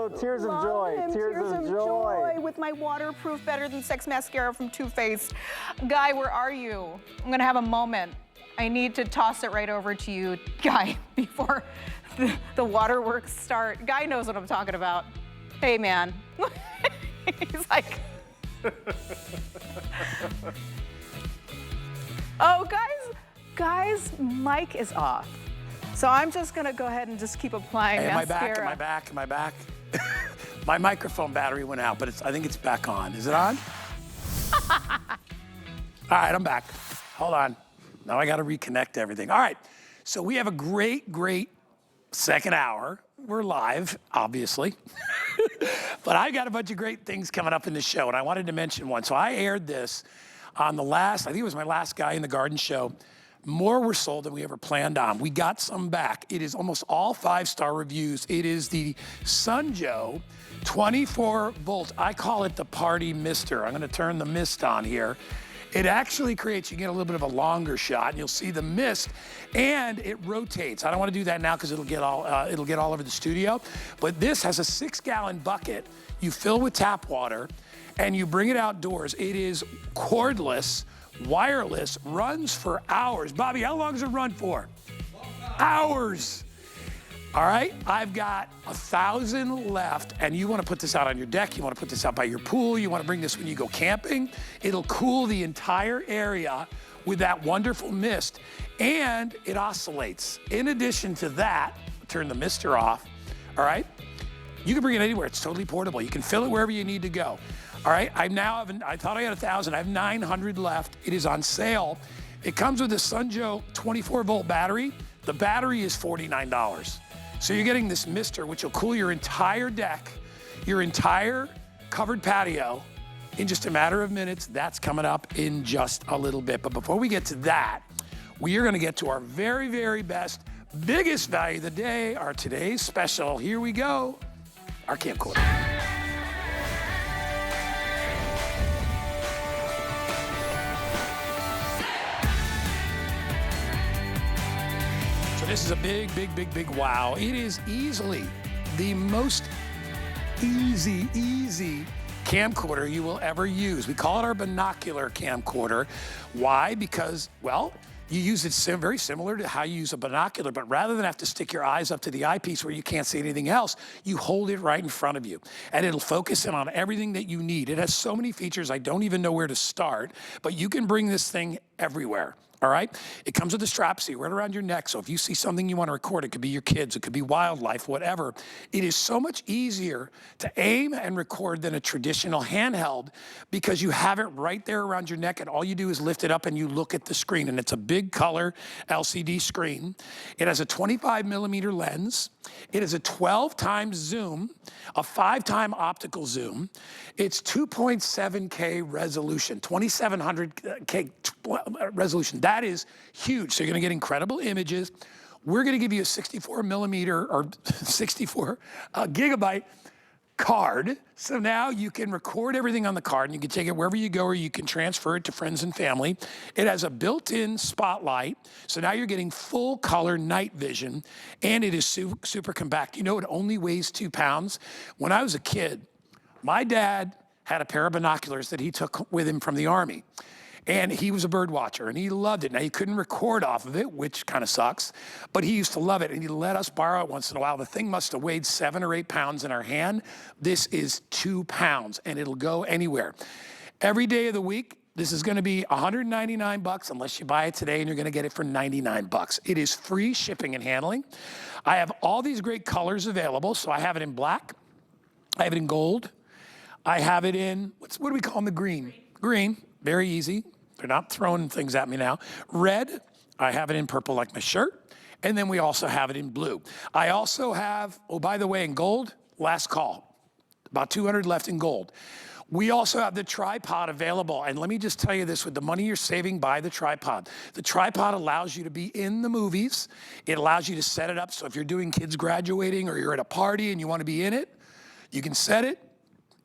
Oh, tears of joy. Tears of joy. With my waterproof Better Than Sex mascara from Too Faced. Guy, where are you? I'm gonna have a moment. I need to toss it right over to you, Guy, before the waterworks start. Guy knows what I'm talking about. Hey, man. He's like... Oh, guys, mic is off. So I'm just gonna go ahead and just keep applying mascara. Am I back? My microphone battery went out, but I think it's back on. Is it on? All right, I'm back. Hold on. Now I gotta reconnect everything. All right, so we have a great second hour. We're live, obviously. But I got a bunch of great things coming up in the show, and I wanted to mention one. So I aired this on the last, I think it was my last Guy in the Garden show. More were sold than we ever planned on. We got some back. It is almost all 5-star reviews. It is the Sunjo 24 volt. I call it the party mister. I'm gonna turn the mist on here. It actually creates, you get a little bit of a longer shot, and you'll see the mist, and it rotates. I don't wanna do that now because it'll get all over the studio, but this has a 6-gallon bucket you fill with tap water, and you bring it outdoors. It is cordless, wireless, runs for hours. Bobby, how long does it run for? Hours. All right, I've got 1,000 left, and you want to put this out on your deck, you want to put this out by your pool, you want to bring this when you go camping. It'll cool the entire area with that wonderful mist, and it oscillates. In addition to that, turn the mister off, all right? You can bring it anywhere, it's totally portable. You can fill it wherever you need to go. All right, I thought I had 1,000, I have 900 left. It is on sale. It comes with a Sunjo 24-volt battery. The battery is $49. So you're getting this mister, which will cool your entire deck, your entire covered patio in just a matter of minutes. That's coming up in just a little bit. But before we get to that, we are gonna get to our very best, biggest value of the day, our today's special. Here we go, our camcorder. This is a big wow. It is easily the most easy camcorder you will ever use. We call it our binocular camcorder. Why? Because, well, you use it very similar to how you use a binocular, but rather than have to stick your eyes up to the eyepiece where you can't see anything else, you hold it right in front of you, and it'll focus in on everything that you need. It has so many features, I don't even know where to start, but you can bring this thing everywhere. All right? It comes with a strap, so you wear it around your neck, so if you see something you want to record, it could be your kids, it could be wildlife, whatever. It is so much easier to aim and record than a traditional handheld because you have it right there around your neck, and all you do is lift it up and you look at the screen, and it's a big color LCD screen. It has a 25mm lens. It is a 12 times zoom, a 5-time optical zoom. It's 2.7K resolution, 2700K resolution. That is huge. So you're gonna get incredible images. We're gonna give you a 64mm or 64 gigabyte card. So now you can record everything on the card and you can take it wherever you go, or you can transfer it to friends and family. It has a built-in spotlight. So now you're getting full color night vision, and it is super compact. You know, it only weighs 2 pounds. When I was a kid, my dad had a pair of binoculars that he took with him from the Army. And he was a bird watcher, and he loved it. Now, he couldn't record off of it, which kind of sucks, but he used to love it, and he let us borrow it once in a while. The thing must have weighed 7 or 8 pounds in our hand. This is 2 pounds, and it'll go anywhere. Every day of the week, this is gonna be $199 unless you buy it today, and you're gonna get it for $99. It is free shipping and handling. I have all these great colors available, so I have it in black, I have it in gold, I have it in, what do we call them, the green? Green, very easy. They're not throwing things at me now. Red, I have it in purple like my shirt, and then we also have it in blue. I also have, oh, by the way, in gold, last call, about 200 left in gold. We also have the tripod available, and let me just tell you this, with the money you're saving, buy the tripod. The tripod allows you to be in the movies. It allows you to set it up, so if you're doing kids graduating or you're at a party and you want to be in it, you can set it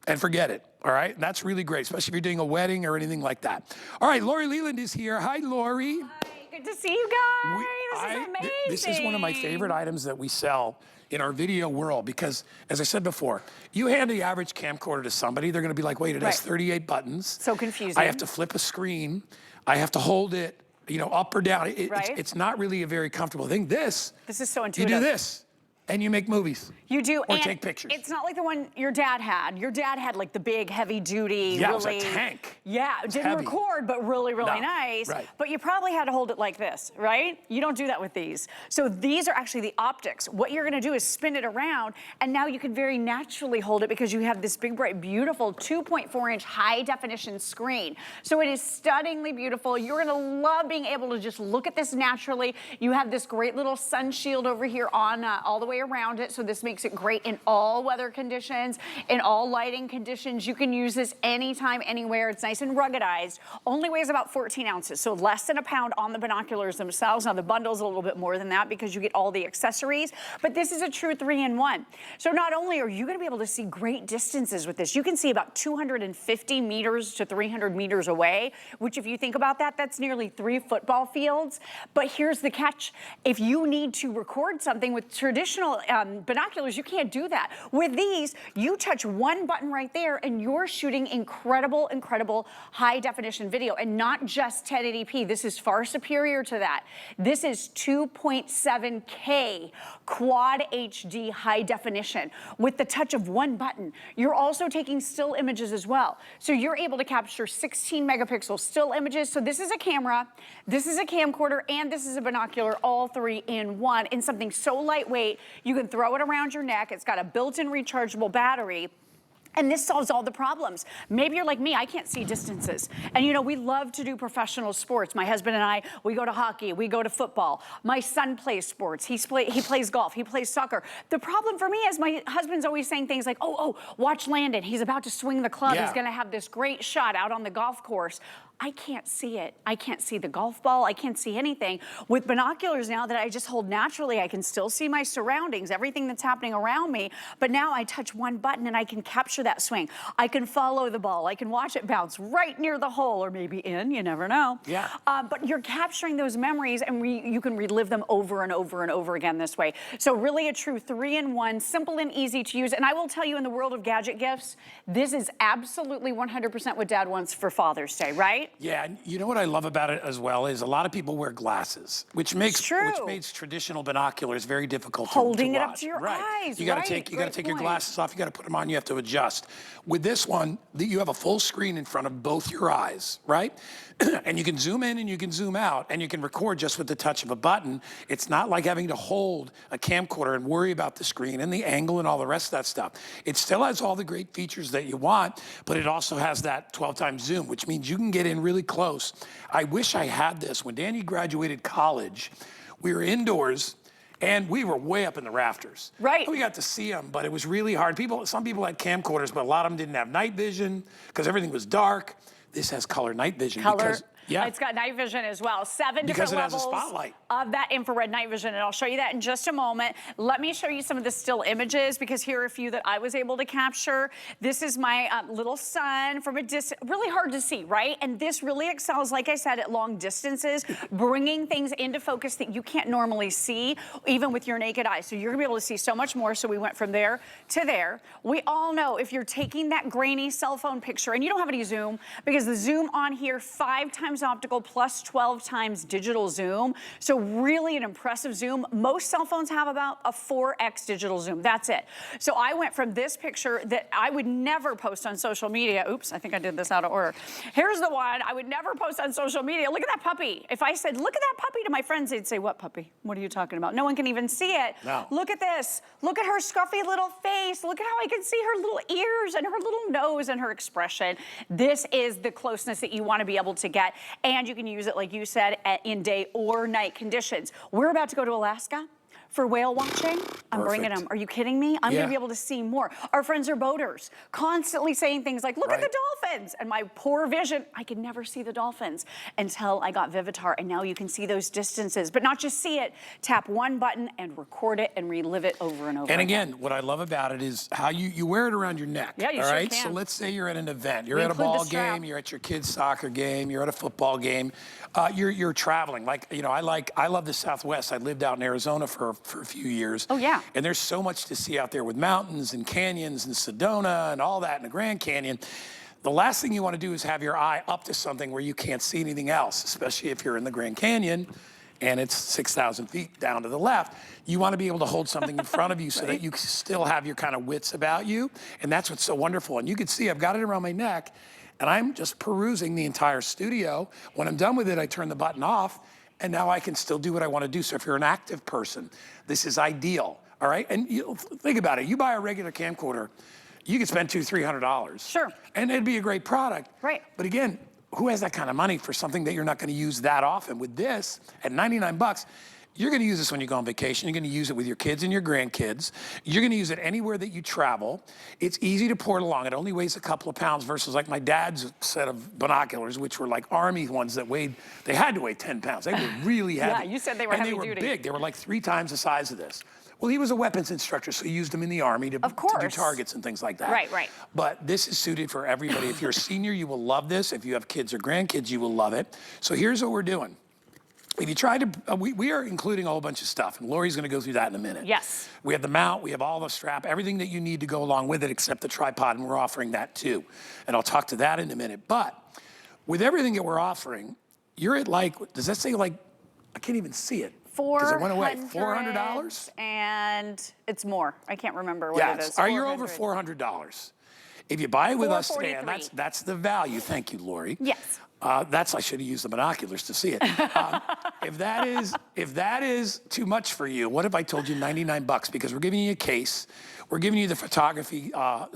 and forget it. All right, and that's really great, especially if you're doing a wedding or anything like that. All right, Lori Leland is here. Hi, Lori. Hi, good to see you guys. This is amazing. This is one of my favorite items that we sell in our video world because, as I said before, you hand the average camcorder to somebody, they're gonna be like, wait, it has 38 buttons. So confusing. I have to flip a screen. I have to hold it, you know, up or down. It's not really a very comfortable thing. This is so intuitive. You do this, and you make movies. You do, or and take pictures. It's not like the one your dad had. Your dad had like the big, heavy duty, yeah, really. it was a tank. Yeah, it didn't heavy. record, but really, really nice. Right. But you probably had to hold it like this, right? You don't do that with these. So these are actually the optics. What you're gonna do is spin it around, and now you can very naturally hold it because you have this big, bright, beautiful 2.4-inch high definition screen. So it is stunningly beautiful. You're gonna love being able to just look at this naturally. You have this great little sun shield over here on all the way around it. So this makes it great in all weather conditions, in all lighting conditions. You can use this anytime, anywhere. It's nice and ruggedized. Only weighs about 14 ounces, so less than a pound on the binoculars themselves. Now the bundle's a little bit more than that because you get all the accessories, but this is a true 3-in-1. So not only are you gonna be able to see great distances with this, you can see about 250 meters to 300 meters away, which if you think about that, that's nearly 3 football fields. But here's the catch. If you need to record something with traditional binoculars, you can't do that. With these, you touch one button right there and you're shooting incredible, incredible high definition video, and not just 1080p. This is far superior to that. This is 2.7K quad HD high definition with the touch of one button. You're also taking still images as well. So you're able to capture 16 megapixel still images. So this is a camera, this is a camcorder, and this is a binocular, all 3 in one, in something so lightweight, you can throw it around your neck. It's got a built-in rechargeable battery. And this solves all the problems. Maybe you're like me, I can't see distances. And you know, we love to do professional sports. My husband and I, we go to hockey, we go to football. My son plays sports, he plays golf, he plays soccer. The problem for me is my husband's always saying things like, oh, watch Landon, he's about to swing the club, he's gonna have this great shot out on the golf course. I can't see it. I can't see the golf ball. I can't see anything. With binoculars now that I just hold naturally, I can still see my surroundings, everything that's happening around me. But now I touch one button and I can capture that swing. I can follow the ball. I can watch it bounce right near the hole, or maybe in, you never know. Yeah. But you're capturing those memories, and you can relive them over and over and over again this way. So really a true 3-in-1, simple and easy to use. And I will tell you, in the world of gadget gifts, this is absolutely 100% what Dad wants for Father's Day, right? Yeah, and you know what I love about it as well is a lot of people wear glasses, which makes traditional binoculars very difficult to watch. Holding it up to your eyes, You gotta take your glasses off, you gotta put them on, you have to adjust. With this one, you have a full screen in front of both your eyes, right? And you can zoom in and you can zoom out, and you can record just with the touch of a button. It's not like having to hold a camcorder and worry about the screen and the angle and all the rest of that stuff. It still has all the great features that you want, but it also has that 12 times zoom, which means you can get in really close. I wish I had this. When Danny graduated college, we were indoors and we were way up in the rafters. Right. We got to see them, but it was really hard. Some people had camcorders, but a lot of them didn't have night vision because everything was dark. This has color night vision. Because, it's got night vision as well. 7 different levels of that infrared night vision, and I'll show you that in just a moment. Let me show you some of the still images, because here are a few that I was able to capture. This is my little son from a distance, really hard to see, right? And this really excels, like I said, at long distances, bringing things into focus that you can't normally see, even with your naked eye. So you're gonna be able to see so much more. So we went from there to there. We all know if you're taking that grainy cell phone picture, and you don't have any zoom, because the zoom on here, 5 times optical plus 12 times digital zoom. So really an impressive zoom. Most cell phones have about a 4x digital zoom. That's it. So I went from this picture that I would never post on social media. Oops, I think I did this out of order. Here's the one I would never post on social media. Look at that puppy. If I said, look at that puppy to my friends, they'd say, what puppy? What are you talking about? No one can even see it. No. Look at this. Look at her scruffy little face. Look at how I can see her little ears and her little nose and her expression. This is the closeness that you want to be able to get. And you can use it, like you said, in day or night conditions. We're about to go to Alaska for whale watching. I'm bringing them. Are you kidding me? I'm gonna be able to see more. Our friends are boaters, constantly saying things like, look at the dolphins. And my poor vision, I could never see the dolphins until I got Vivitar. And now you can see those distances, but not just see it, tap one button and record it and relive it over and over. And again, what I love about it is how you wear it around your neck. Yeah, you sure can. So let's say you're at an event, you're at a ball game, you're at your kid's soccer game, you're at a football game, you're traveling. Like, you know, I love the Southwest. I lived out in Arizona for for a few years. Oh, yeah. And there's so much to see out there with mountains and canyons and Sedona and all that in the Grand Canyon. The last thing you want to do is have your eye up to something where you can't see anything else, especially if you're in the Grand Canyon and it's 6,000 feet down to the left. You want to be able to hold something in front of you so that you still have your kind of wits about you. And that's what's so wonderful. And you can see I've got it around my neck and I'm just perusing the entire studio. When I'm done with it, I turn the button off and now I can still do what I want to do. So if you're an active person, this is ideal, all right? And you think about it, you buy a regular camcorder, you could spend $200-300. Sure. And it'd be a great product. Right. But again, who has that kind of money for something that you're not going to use that often? With this, at 99 bucks, you're going to use this when you go on vacation. You're going to use it with your kids and your grandkids. You're going to use it anywhere that you travel. It's easy to port along. It only weighs a couple of pounds versus like my dad's set of binoculars, which were like Army ones that weighed, they had to weigh 10 pounds. They were really heavy. Yeah, you said they were and heavy they were duty. big. They were like 3 times the size of this. Well, he was a weapons instructor, so he used them in the Army to do targets and things like that. Right, right. But this is suited for everybody. If you're a senior, you will love this. If you have kids or grandkids, you will love it. So here's what we're doing. If you try to, we are including a whole bunch of stuff, and Lori's going to go through that in a minute. Yes. We have the mount, we have all the strap, everything that you need to go along with it except the tripod, and we're offering that too. And I'll talk to that in a minute. But with everything that we're offering, you're at like, does that say like, I can't even see it. Because it went away. $400? And it's more. I can't remember what it is. Are you over $400? If you buy it with us today, and that's the value. Thank you, Lori. Yes. I should have used the binoculars to see it. If that is too much for you, what if I told you 99 bucks? Because we're giving you a case. We're giving you the photography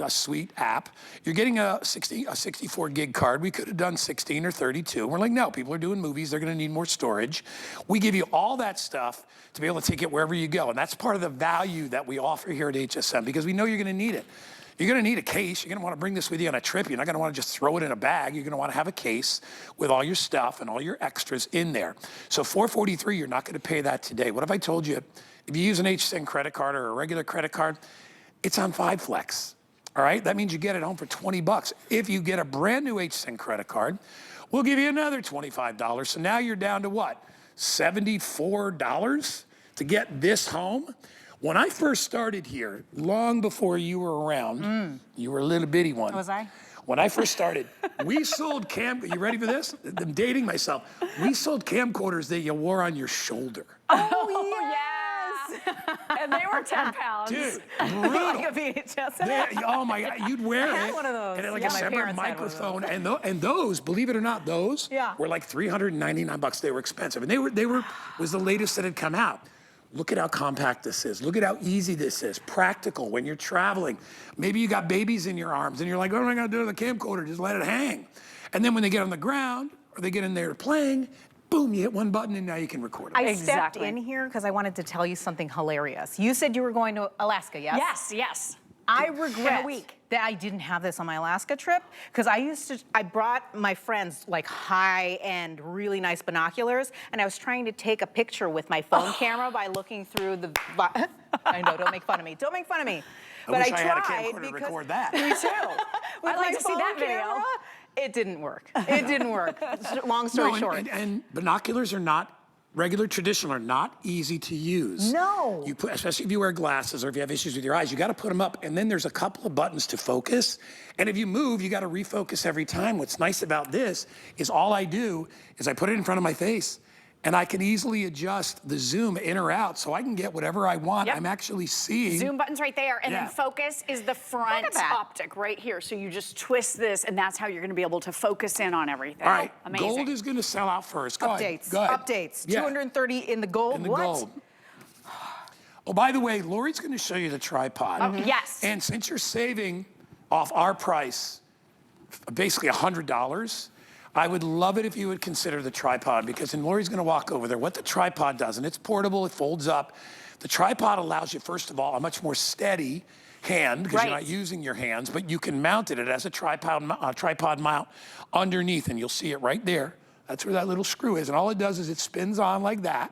suite app. You're getting a 64 gig card. We could have done 16 or 32. We're like, no, people are doing movies. They're going to need more storage. We give you all that stuff to be able to take it wherever you go. And that's part of the value that we offer here at HSN because we know you're going to need it. You're going to need a case. You're going to want to bring this with you on a trip. You're not going to want to just throw it in a bag. You're going to want to have a case with all your stuff and all your extras in there. So $443, you're not going to pay that today. What if I told you, if you use an HSN credit card or a regular credit card, it's on 5 Flex, all right? That means you get it home for 20 bucks. If you get a brand new HSN credit card, we'll give you another $25. So now you're down to what, $74 to get this home? When I first started here, long before you were around, you were a little bitty one. Was I? When I first started, we sold you ready for this? I'm dating myself. We sold camcorders that you wore on your shoulder. Oh, yes. And they were 10 pounds. Dude, Like brutal. a VHS. Oh my God, you'd wear I had it. one of those. And it had like Yeah, a my separate parents had one of microphone. And those, believe it or not, those were like 399 bucks. They were expensive. And they were was the latest that had come out. Look at how compact this is. Look at how easy this is. Practical when you're traveling. Maybe you got babies in your arms and you're like, what am I gonna do with the camcorder? Just let it hang. And then when they get on the ground or they get in there playing, boom, you hit one button and now you can record them. I stepped in here because I wanted to tell you something hilarious. You said you were going to Alaska, yes? Yes, yes. I regret In a week. that I didn't have this on my Alaska trip because I brought my friends like high-end, really nice binoculars, and I was trying to take a picture with my phone camera by looking through the. I know, don't make fun of me. Don't make fun of me. I wish I had a camcorder to record that. Me too. I'd like to see that video. Camera, it didn't work. It didn't work. Long story short. And binoculars are not, regular traditional are not easy to use. No. You put, especially if you wear glasses or if you have issues with your eyes, you got to put them up and then there's a couple of buttons to focus. And if you move, you got to refocus every time. What's nice about this is all I do is I put it in front of my face and I can easily adjust the zoom in or out so I can get whatever I want. Yep. I'm actually seeing. Zoom button's right there, and Yeah. then focus is the front optic right here. So you just twist this, and that's how you're gonna be able to focus in on everything. All right, Amazing. gold is going to sell out first. Go ahead. Updates. Go ahead. Updates. Yeah. 230 in the gold. In the What? gold. Oh, by the way, Lori's going to show you the tripod. Yes. And since you're saving off our price, basically $100, I would love it if you would consider the tripod because then Lori's going to walk over there. What the tripod does, and it's portable, it folds up. The tripod allows you, first of all, a much more steady hand because you're not using your hands, but you can mount it. It has a tripod mount underneath, and you'll see it right there. That's where that little screw is, and all it does is it spins on like that.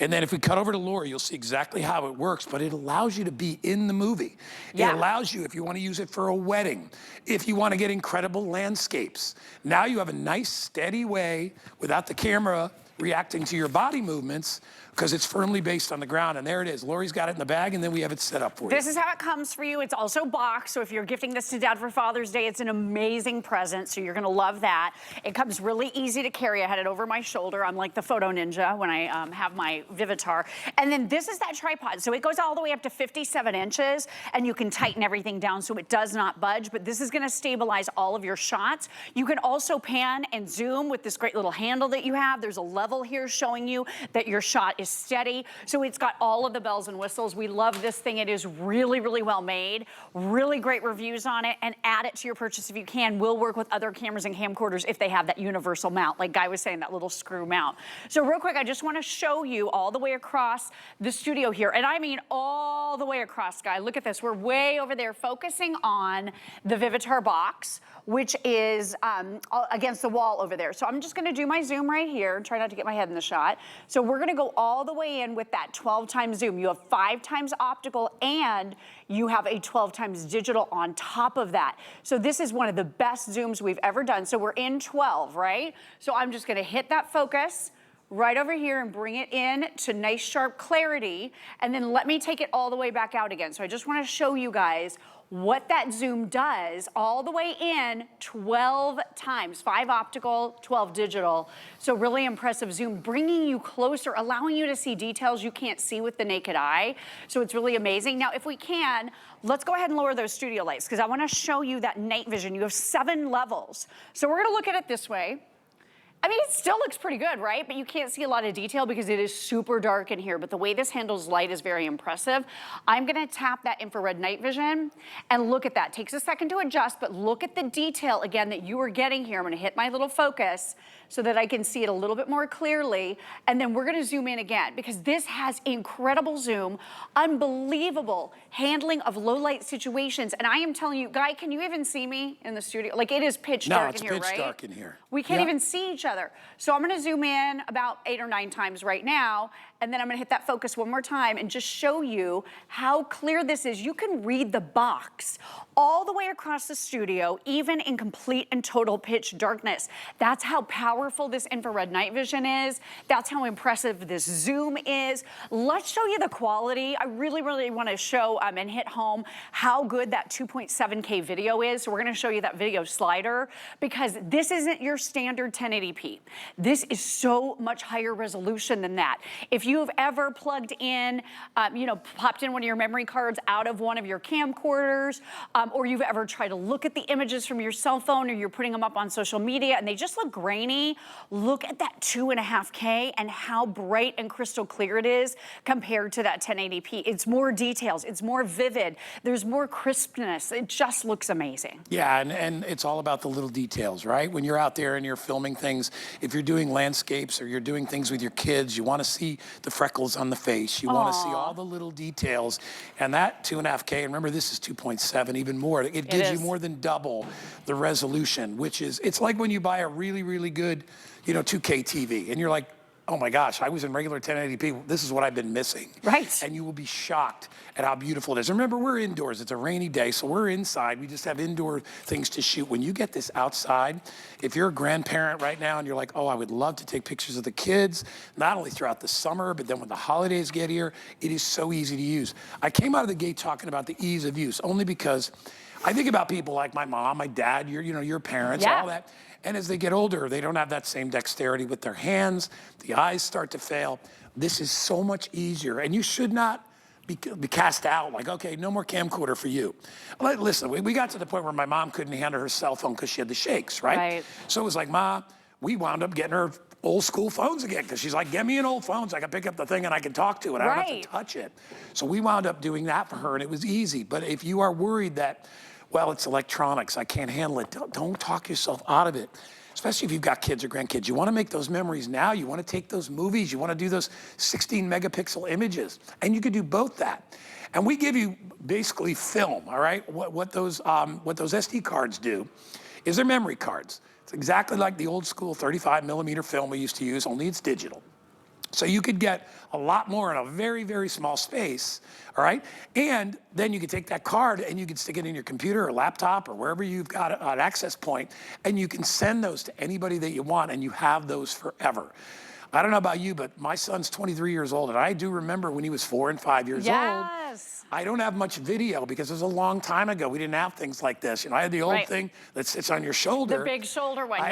And then if we cut over to Lori, you'll see exactly how it works, but it allows you to be in the movie. Yeah. It allows you, if you want to use it for a wedding, if you want to get incredible landscapes. Now you have a nice, steady way, without the camera reacting to your body movements, because it's firmly based on the ground. And there it is. Lori's got it in the bag, and then we have it set up for you. This is how it comes for you. It's also boxed, so if you're gifting this to Dad for Father's Day, it's an amazing present, so you're gonna love that. It comes really easy to carry. I had it over my shoulder. I'm like the photo ninja when I have my Vivitar. And then this is that tripod. So it goes all the way up to 57 inches, and you can tighten everything down so it does not budge, but this is gonna stabilize all of your shots. You can also pan and zoom with this great little handle that you have. There's a level here showing you that your shot is steady. So it's got all of the bells and whistles. We love this thing. It is really, really well made. Really great reviews on it, and add it to your purchase if you can. We'll work with other cameras and camcorders if they have that universal mount, like Guy was saying, that little screw mount. So real quick, I just wanna show you all the way across the studio here, and I mean all the way across, Guy. Look at this. We're way over there focusing on the Vivitar box, which is against the wall over there. So I'm just gonna do my zoom right here, try not to get my head in the shot. So we're gonna go all the way in with that 12 times zoom. You have 5 times optical, and you have a 12 times digital on top of that. So this is one of the best zooms we've ever done. So we're in 12, right? So I'm just gonna hit that focus right over here and bring it in to nice sharp clarity, and then let me take it all the way back out again. So I just wanna show you guys what that zoom does all the way in 12 times, 5 optical, 12 digital. So really impressive zoom, bringing you closer, allowing you to see details you can't see with the naked eye. So it's really amazing. Now, if we can, let's go ahead and lower those studio lights, because I wanna show you that night vision. You have 7 levels. So we're gonna look at it this way. I mean, it still looks pretty good, right? But you can't see a lot of detail because it is super dark in here. But the way this handles light is very impressive. I'm gonna tap that infrared night vision and look at that. Takes a second to adjust, but look at the detail again that you are getting here. I'm gonna hit my little focus so that I can see it a little bit more clearly. And then we're gonna zoom in again, because this has incredible zoom, unbelievable handling of low light situations. And I am telling you, Guy, can you even see me in the studio? Like, it is pitch dark in here, right? No, it's pitch dark in here. We can't even see each other. So I'm gonna zoom in about 8 or 9 times right now, and then I'm gonna hit that focus one more time and just show you how clear this is. You can read the box all the way across the studio, even in complete and total pitch darkness. That's how powerful this infrared night vision is. That's how impressive this zoom is. Let's show you the quality. I really, really wanna show and hit home how good that 2.7K video is. So we're gonna show you that video slider, because this isn't your standard 1080p. This is so much higher resolution than that. If you've ever plugged in, popped in one of your memory cards out of one of your camcorders, or you've ever tried to look at the images from your cell phone, or you're putting them up on social media and they just look grainy, look at that 2.5K and how bright and crystal clear it is compared to that 1080p. It's more details, it's more vivid, there's more crispness. It just looks amazing. Yeah, and it's all about the little details, right? When you're out there and you're filming things, if you're doing landscapes or you're doing things with your kids, you want to see the freckles on the face. You want to see all the little details. And that 2.5K, and remember this is 2.7, even more. It gives you more than double the resolution, which is, it's like when you buy a really, really good, 2K TV, and you're like, oh my gosh, I was in regular 1080p. This is what I've been missing. Right. And you will be shocked at how beautiful it is. Remember, we're indoors. It's a rainy day, so we're inside. We just have indoor things to shoot. When you get this outside, if you're a grandparent right now and you're like, oh, I would love to take pictures of the kids, not only throughout the summer, but then when the holidays get here, it is so easy to use. I came out of the gate talking about the ease of use, only because I think about people like my mom, my dad, your parents, all that. And as they get older, they don't have that same dexterity with their hands. The eyes start to fail. This is so much easier. And you should not be cast out like, okay, no more camcorder for you. Listen, we got to the point where my mom couldn't handle her cell phone because she had the shakes, right? So it was like, Ma, we wound up getting her old school phones again, because she's like, get me an old phone so I can pick up the thing and I can talk to it. I don't have to touch it. So we wound up doing that for her, and it was easy. But if you are worried that, well, it's electronics, I can't handle it, don't talk yourself out of it. Especially if you've got kids or grandkids. You want to make those memories now. You want to take those movies. You want to do those 16 megapixel images. And you can do both that. And we give you basically film, all right? What those SD cards do is they're memory cards. It's exactly like the old school 35 millimeter film we used to use, only it's digital. So you could get a lot more in a very, very small space, all right? And then you could take that card and you could stick it in your computer or laptop or wherever you've got an access point, and you can send those to anybody that you want, and you have those forever. I don't know about you, but my son's 23 years old, and I do remember when he was 4 and 5 years old. Yes. I don't have much video because it was a long time ago. We didn't have things like this. You know, I had the old thing that sits on your shoulder. The big shoulder one, I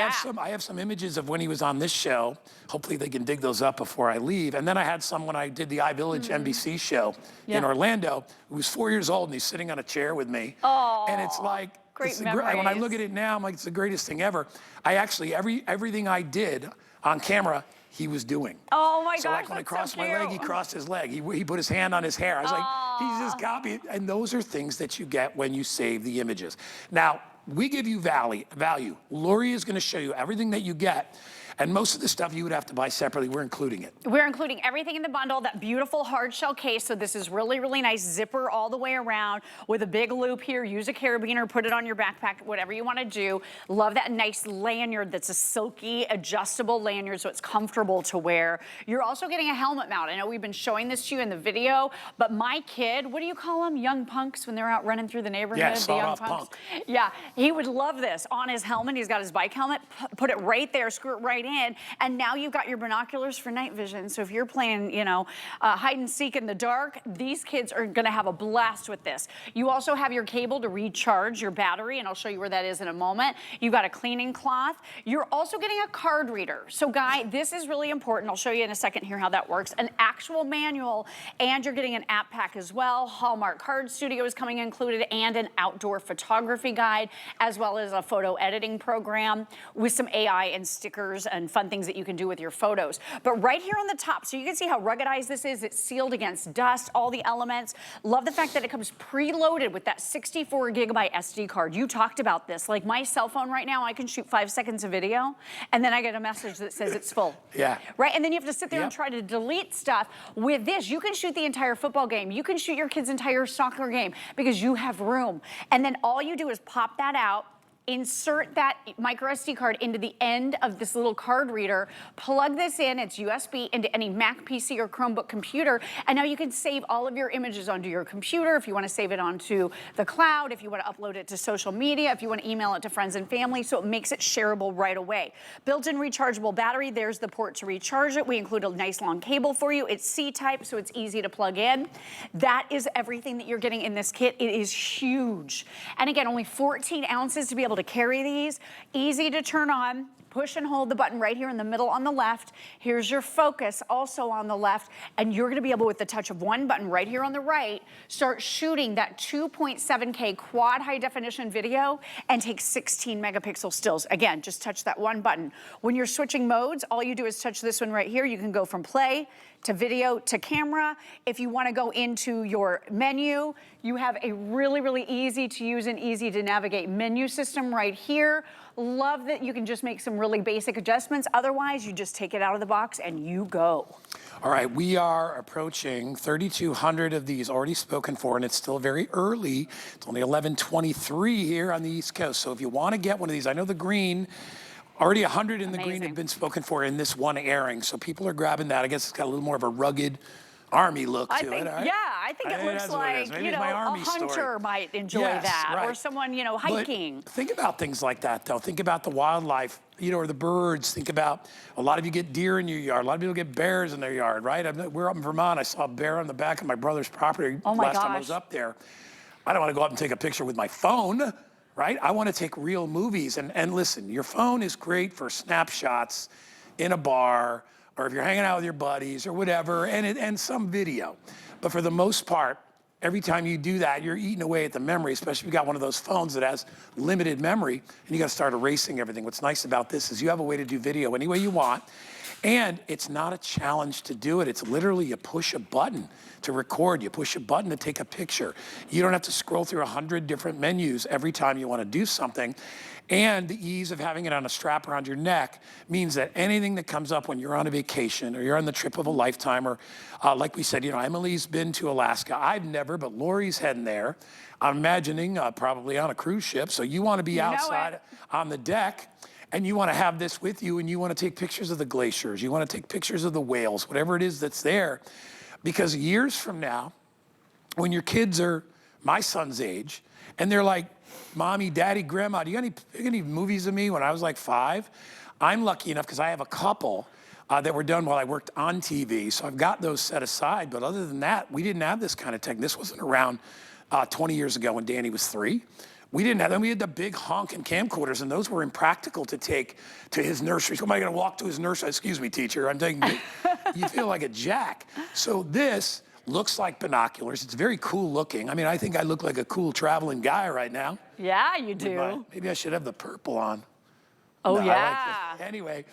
have some images of when he was on this show. Hopefully they can dig those up before I leave. And then I had some when I did the iVillage NBC show in Orlando. He was 4 years old and he's sitting on a chair with me. Oh, and it's like, great memories. When I look at it now, I'm like, it's the greatest thing ever. I actually, everything I did on camera, he was doing. Oh my gosh, so like when I crossed my leg, he crossed his leg. He put his hand on his hair. I was like, he's just copying. And those are things that you get when you save the images. Now, we give you value. Lori is gonna show you everything that you get. And most of the stuff you would have to buy separately, we're including it. We're including everything in the bundle, that beautiful hard shell case. So this is really, really nice zipper all the way around with a big loop here. Use a carabiner, put it on your backpack, whatever you want to do. Love that nice lanyard that's a silky, adjustable lanyard so it's comfortable to wear. You're also getting a helmet mount. I know we've been showing this to you in the video, but my kid, what do you call them? Young punks when they're out running through the neighborhood? Yeah, the young punk. Yeah, he would love this. On his helmet, he's got his bike helmet, put it right there, screw it right in, and now you've got your binoculars for night vision. So if you're playing, you know, hide and seek in the dark, these kids are gonna have a blast with this. You also have your cable to recharge your battery, and I'll show you where that is in a moment. You've got a cleaning cloth. You're also getting a card reader. So Guy, this is really important. I'll show you in a second here how that works. An actual manual, and you're getting an app pack as well. Hallmark Card Studio is coming included, and an outdoor photography guide, as well as a photo editing program with some AI and stickers and fun things that you can do with your photos. But right here on the top, so you can see how ruggedized this is. It's sealed against dust, all the elements. Love the fact that it comes preloaded with that 64 gigabyte SD card. You talked about this. Like my cell phone right now, I can shoot 5 seconds of video, and then I get a message that says it's full. Yeah. Right, and then you have to sit there and try to delete stuff. With this, you can shoot the entire football game. You can shoot your kid's entire soccer game because you have room. And then all you do is pop that out, insert that micro SD card into the end of this little card reader, plug this in, it's USB, into any Mac PC or Chromebook computer, and now you can save all of your images onto your computer if you want to save it onto the cloud, if you want to upload it to social media, if you want to email it to friends and family, so it makes it shareable right away. Built-in rechargeable battery, there's the port to recharge it. We include a nice long cable for you. It's C-type, so it's easy to plug in. That is everything that you're getting in this kit. It is huge. And again, only 14 ounces to be able to carry these. Easy to turn on. Push and hold the button right here in the middle on the left. Here's your focus also on the left, and you're gonna be able, with the touch of one button right here on the right, start shooting that 2.7K quad high definition video and take 16 megapixel stills. Again, just touch that one button. When you're switching modes, all you do is touch this one right here. You can go from play to video to camera. If you wanna go into your menu, you have a really, really easy to use and easy to navigate menu system right here. Love that you can just make some really basic adjustments. Otherwise, you just take it out of the box and you go. All right, we are approaching 3,200 of these already spoken for, and it's still very early. It's only 11:23 here on the East Coast. So if you want to get one of these, I know the green, already 100 in the green have been spoken for in this one airing. So people are grabbing that. I guess it's got a little more of a rugged Army look to it, right? Yeah, I think it looks like, you know, a hunter might enjoy that, or someone, you know, hiking. But think about things like that, though. Think about the wildlife, you know, or the birds. Think about, a lot of you get deer in your yard. A lot of people get bears in their yard, right? We're up in Vermont. I saw a bear on the back of my brother's property last time I was up there. I don't want to go up and take a picture with my phone, right? I want to take real movies. And listen, your phone is great for snapshots in a bar, or if you're hanging out with your buddies or whatever, and some video. But for the most part, every time you do that, you're eating away at the memory, especially if you've got one of those phones that has limited memory, and you gotta start erasing everything. What's nice about this is you have a way to do video any way you want, and it's not a challenge to do it. It's literally you push a button to record, you push a button to take a picture. You don't have to scroll through 100 different menus every time you wanna do something. And the ease of having it on a strap around your neck means that anything that comes up when you're on a vacation or you're on the trip of a lifetime, or like we said, you know, Emily's been to Alaska. I've never, but Lori's heading there. I'm imagining probably on a cruise ship. So you want to be outside on the deck, and you want to have this with you, and you want to take pictures of the glaciers. You want to take pictures of the whales, whatever it is that's there. Because years from now, when your kids are my son's age, and they're like, Mommy, Daddy, Grandma, do you got any movies of me when I was like 5? I'm lucky enough because I have a couple. that were done while I worked on TV. So I've got those set aside. But other than that, we didn't have this kind of tech. This wasn't around 20 years ago when Danny was 3. We didn't have them. We had the big honking camcorders, and those were impractical to take to his nursery. So am I going to walk to his nursery? Excuse me, teacher. I'm taking it. You feel like a jack. So this looks like binoculars. It's very cool looking. I mean, I think I look like a cool traveling guy right now. Yeah, you do. Maybe I should have the purple on. Oh, No, yeah. I like it. Anyway,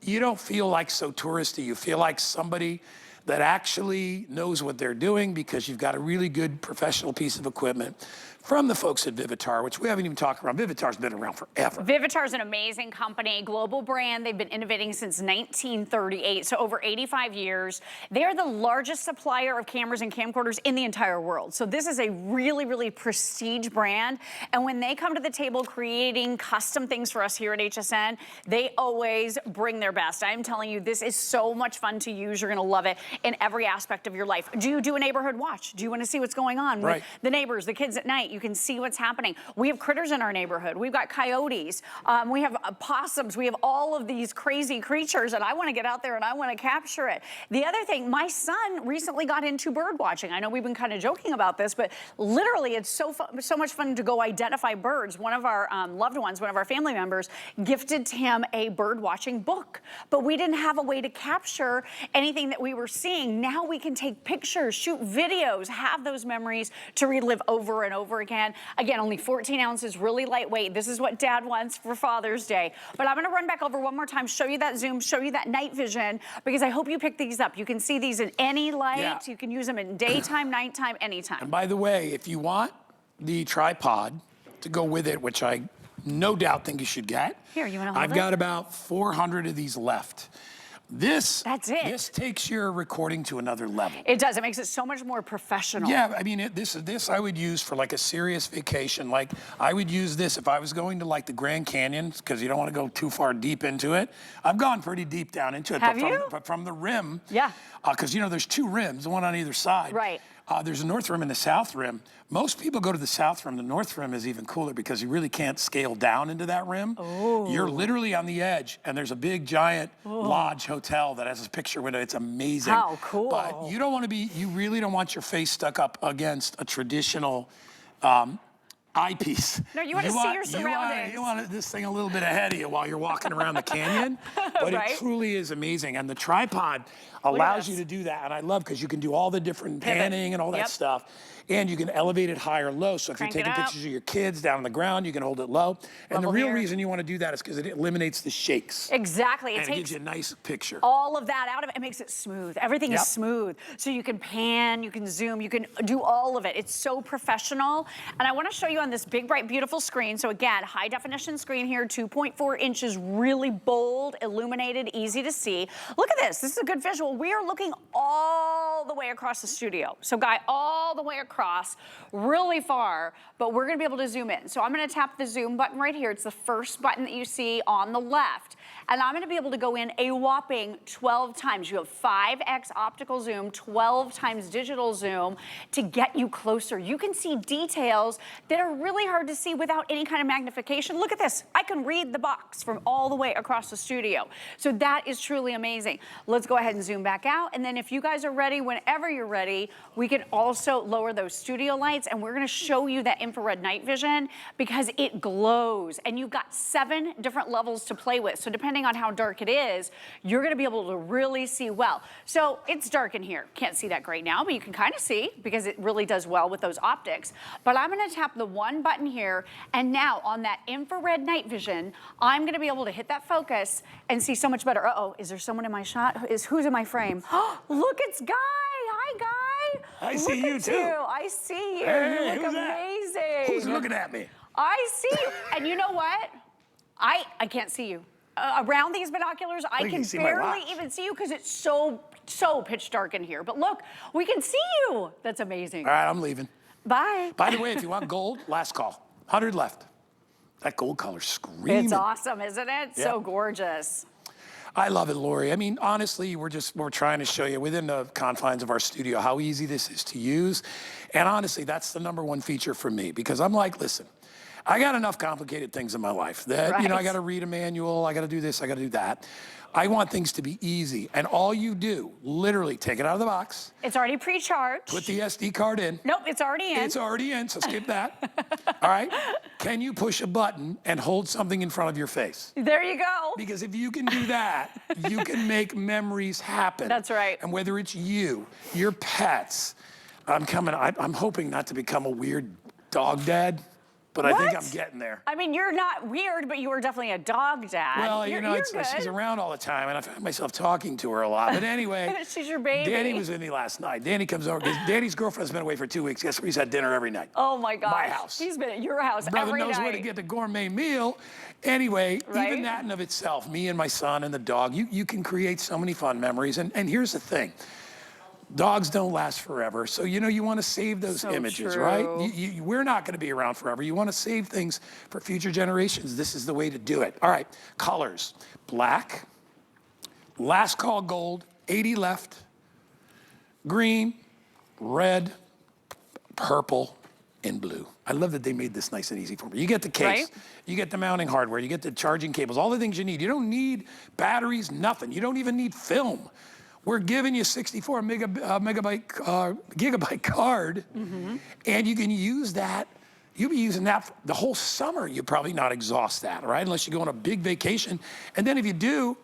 you don't feel like so touristy. You feel like somebody that actually knows what they're doing because you've got a really good professional piece of equipment from the folks at Vivitar, which we haven't even talked about. Vivitar's been around forever. Vivitar is an amazing company, global brand. They've been innovating since 1938, so over 85 years. They're the largest supplier of cameras and camcorders in the entire world. So this is a really, really prestige brand. And when they come to the table creating custom things for us here at HSN, they always bring their best. I'm telling you, this is so much fun to use. You're gonna love it in every aspect of your life. Do you do a neighborhood watch? Do you wanna see what's going on with the neighbors, the kids at night? You can see what's happening. We have critters in our neighborhood. We've got coyotes. We have possums. We have all of these crazy creatures, and I want to get out there and I want to capture it. The other thing, my son recently got into bird watching. I know we've been kind of joking about this, but literally it's so much fun to go identify birds. One of our loved ones, one of our family members, gifted him a bird watching book, but we didn't have a way to capture anything that we were seeing. Now we can take pictures, shoot videos, have those memories to relive over and over again. Again, only 14 ounces, really lightweight. This is what Dad wants for Father's Day. But I'm gonna run back over one more time, show you that zoom, show you that night vision, because I hope you pick these up. You can see these in any light. Yeah. You can use them in daytime, nighttime, anytime. And by the way, if you want the tripod to go with it, which I no doubt think you should get. Here, you wanna hold I've got about 400 of these left. That's it. This takes your recording to another level. It does. It makes it so much more professional. Yeah, I mean, this I would use for like a serious vacation. Like I would use this if I was going to like the Grand Canyon, because you don't want to go too far deep into it. I've gone pretty deep down into it. But from the rim. Yeah. Because you know, there's 2 rims, one on either side. Right. There's a north rim and the south rim. Most people go to the south rim. The north rim is even cooler because you really can't scale down into that rim. Oh. You're literally on the edge, and there's a big, giant lodge hotel that has a picture window. It's amazing. How cool. But you don't want to be, you really don't want your face stuck up against a traditional eyepiece. No, you want to see your surroundings. You want this thing a little bit ahead of you while you're walking around the canyon. But it truly is amazing. And the tripod allows you to do that. And I love because you can do all the different panning and all that stuff. And you can elevate it high or low. So if you're taking pictures of your kids down on the ground, you can hold it low. And the real reason you want to do that is because it eliminates the shakes. Exactly. And it gives you a nice picture. All of that out of it. It makes it smooth. Everything is smooth. So you can pan, you can zoom, you can do all of it. It's so professional. And I want to show you on this big, bright, beautiful screen. So again, high definition screen here, 2.4 inches, really bold, illuminated, easy to see. Look at this. This is a good visual. We are looking all the way across the studio. So Guy, all the way across, really far, but we're gonna be able to zoom in. So I'm gonna tap the zoom button right here. It's the first button that you see on the left. And I'm gonna be able to go in a whopping 12 times. You have 5x optical zoom, 12 times digital zoom to get you closer. You can see details that are really hard to see without any kind of magnification. Look at this. I can read the box from all the way across the studio. So that is truly amazing. Let's go ahead and zoom back out. And then if you guys are ready, whenever you're ready, we can also lower those studio lights, and we're gonna show you that infrared night vision because it glows. And you've got 7 different levels to play with. So depending on how dark it is, you're gonna be able to really see well. So it's dark in here. Can't see that great now, but you can kind of see because it really does well with those optics. But I'm gonna tap the 1 button here, and now on that infrared night vision, I'm gonna be able to hit that focus and see so much better. Uh-oh, is there someone in my shot? Who's in my frame? Look, it's Guy. Hi, Guy. I see you too. I see you. Hey, you look amazing. Who's looking at me? I see you. And you know what? I can't see you. Around these binoculars, I can barely even see you because it's so pitch dark in here. But look, we can see you. That's amazing. All right, I'm leaving. Bye. By the way, if you want gold, last call. 100 left. That gold color's screaming. It's awesome, isn't it? Yeah. So gorgeous. I love it, Lori. I mean, honestly, we're trying to show you within the confines of our studio how easy this is to use. And honestly, that's the #1 feature for me, because I'm like, listen, I got enough complicated things in my life that, you know, I got to read a manual, I got to do this, I got to do that. I want things to be easy. And all you do, literally take it out of the box. It's already pre-charged. Put the SD card in. Nope, it's already in. It's already in, so skip that. All right? Can you push a button and hold something in front of your face? There you go. Because if you can do that, you can make memories happen. That's right. And whether it's you, your pets, I'm hoping not to become a weird dog dad, but I think I'm getting there. I mean, you're not weird, but you are definitely a dog dad. Well, you know, she's around all the time, and I find myself talking to her a lot. But anyway, she's your baby. Danny was with me last night. Danny comes over, because Danny's girlfriend's been away for 2 weeks. Guess where he's had dinner every night? Oh my gosh. My house. He's been at your house Brother every knows night. where to get the gourmet meal. Anyway, even that in of itself, me and my son and the dog, you can create so many fun memories. And here's the thing. Dogs don't last forever, so you know you want to save those images, right? We're not going to be around forever. You want to save things for future generations. This is the way to do it. All right, colors: black, last call gold, 80 left, green, red, purple, and blue. I love that they made this nice and easy for me. You get the case, you get the mounting hardware, you get the charging cables, all the things you need. You don't need batteries, nothing. You don't even need film. We're giving you 64 gigabyte card, and you can use that. You'll be using that the whole summer. You'll probably not exhaust that, right? Unless you go on a big vacation. And then if you do,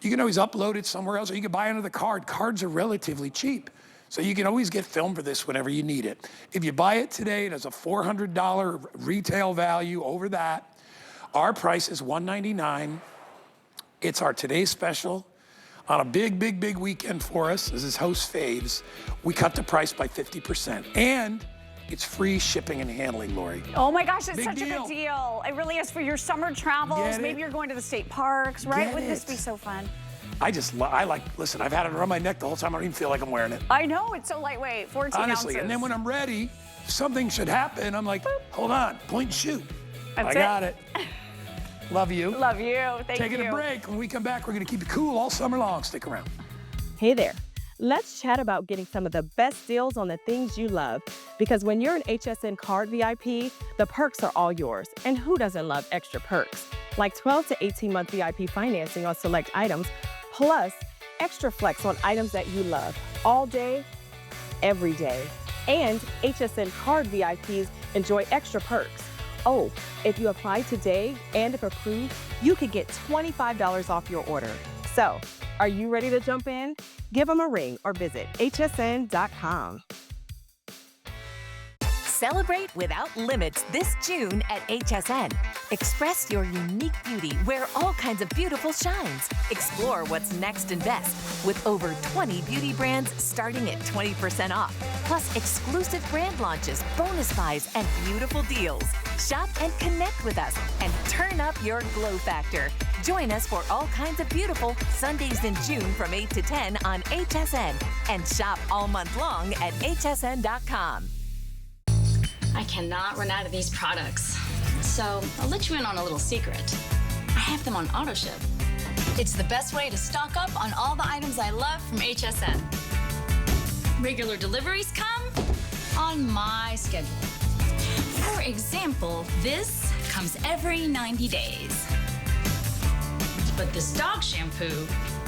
you can always upload it somewhere else, or you can buy another card. Cards are relatively cheap, so you can always get film for this whenever you need it. If you buy it today, there's a $400 retail value over that. Our price is $199. It's our today's special. On a big, big, big weekend for us, this is host Faves, we cut the price by 50%. And it's free shipping and handling, Lori. Oh my gosh, it's such a good deal. It really is for your summer travels. Maybe you're going to the state parks, right? Wouldn't this be so fun? Listen, I've had it around my neck the whole time. I don't even feel like I'm wearing it. I know, it's so lightweight, 14 Honestly, ounces. and then when I'm ready, if something should happen, I'm like, hold on, point and shoot. That's I got it. Love you. Love you. Thank you. Taking a break. When we come back, we're going to keep it cool all summer long. Stick around. Hey there. Let's chat about getting some of the best deals on the things you love. Because when you're an HSN card VIP, the perks are all yours. And who doesn't love extra perks? Like 12 to 18-month VIP financing on select items, plus extra flex on items that you love all day, every day. And HSN card VIPs enjoy extra perks. Oh, if you apply today and if approved, you could get $25 off your order. So, are you ready to jump in? Give them a ring or visit hsn.com. Celebrate without limits this June at HSN. Express your unique beauty where all kinds of beautiful shines. Explore what's next and best with over 20 beauty brands starting at 20% off. Plus exclusive brand launches, bonus buys, and beautiful deals. Shop and connect with us and turn up your glow factor. Join us for all kinds of beautiful Sundays in June from 8 to 10 on HSN. And shop all month long at hsn.com. I cannot run out of these products. So I'll let you in on a little secret. I have them on auto ship. It's the best way to stock up on all the items I love from HSN. Regular deliveries come on my schedule. For example, this comes every 90 days. But this dog shampoo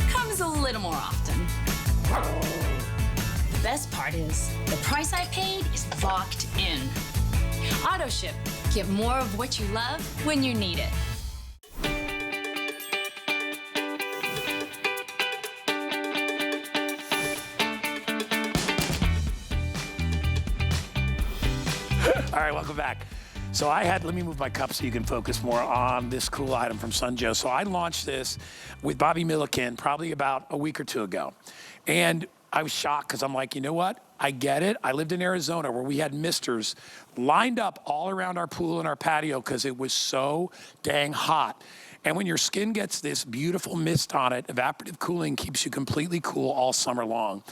comes a little more often. The best part is the price I paid is locked in. Auto ship. Get more of what you love when you need it. All right, welcome back. So let me move my cup so you can focus more on this cool item from Sun Joe. So I launched this with Bobby Milliken probably about a week or two ago. And I was shocked because I'm like, you know what? I get it. I lived in Arizona where we had misters lined up all around our pool and our patio because it was so dang hot. And when your skin gets this beautiful mist on it, evaporative cooling keeps you completely cool all summer long.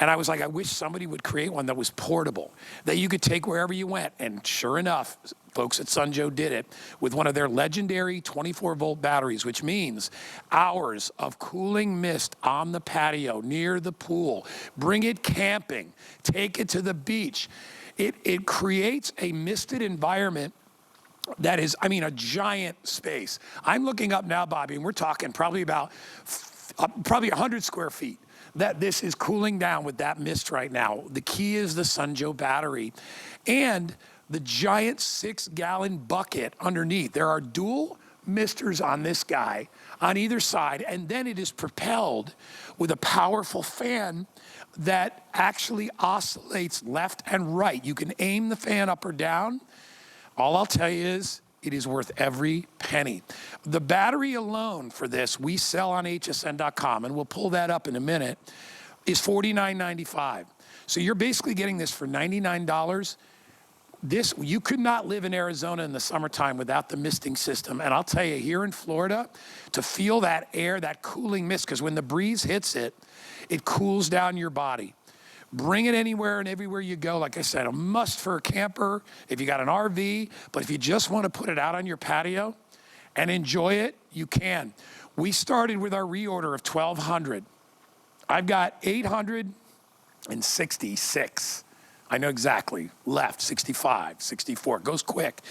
And I was like, I wish somebody would create one that was portable, that you could take wherever you went. And sure enough, folks at Sunjo did it with one of their legendary 24-volt batteries, which means hours of cooling mist on the patio near the pool. Bring it camping, take it to the beach. It creates a misted environment that is, I mean, a giant space. I'm looking up now, Bobby, and we're talking probably about probably 100 square feet that this is cooling down with that mist right now. The key is the Sunjo battery and the giant 6-gallon bucket underneath. There are dual misters on this guy on either side, and then it is propelled with a powerful fan that actually oscillates left and right. You can aim the fan up or down. All I'll tell you is it is worth every penny. The battery alone for this, we sell on hsn.com, and we'll pull that up in a minute, is $49.95. So you're basically getting this for $99. This, you could not live in Arizona in the summertime without the misting system. And I'll tell you, here in Florida, to feel that air, that cooling mist, because when the breeze hits it, it cools down your body. Bring it anywhere and everywhere you go. Like I said, a must for a camper, if you got an RV, but if you just want to put it out on your patio and enjoy it, you can. We started with our reorder of 1,200. I've got 866. I know exactly, left, 65, 64, it goes quick.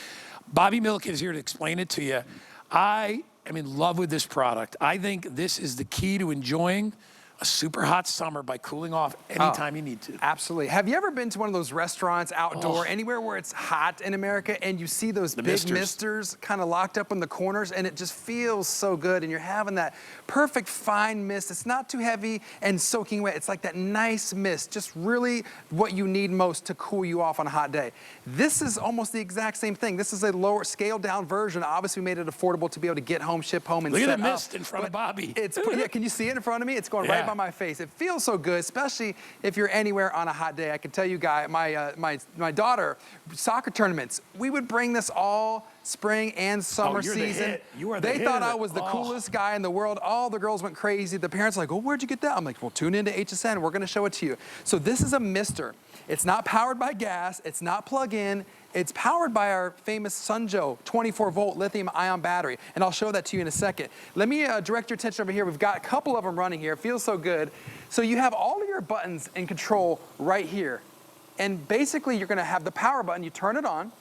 Bobby Milk is here to explain it to you. I am in love with this product. I think this is the key to enjoying a super hot summer by cooling off anytime you need to. Absolutely. Have you ever been to one of those restaurants outdoor, anywhere where it's hot in America, and you see those big misters kind of locked up in the corners, and it just feels so good, and you're having that perfect fine mist. It's not too heavy and soaking wet. It's like that nice mist, just really what you need most to cool you off on a hot day. This is almost the exact same thing. This is a lower, scaled down version. Obviously, we made it affordable to be able to get home, ship home, and Look set at the up. mist in front of Bobby. It's yeah, can you see it in front of me? It's going right by my face. It feels so good, especially if you're anywhere on a hot day. I can tell you, Guy, my daughter, soccer tournaments, we would bring this all spring and summer season. They thought I was the coolest guy in the world. All the girls went crazy. The parents were like, oh, where'd you get that? I'm like, well, tune into HSN. We're going to show it to you. So this is a mister. It's not powered by gas. It's not plug-in. It's powered by our famous Sunjo 24-volt lithium-ion battery, and I'll show that to you in a second. Let me direct your attention over here. We've got a couple of them running here. It feels so good. So you have all of your buttons in control right here, and basically you're going to have the power button. You turn it on,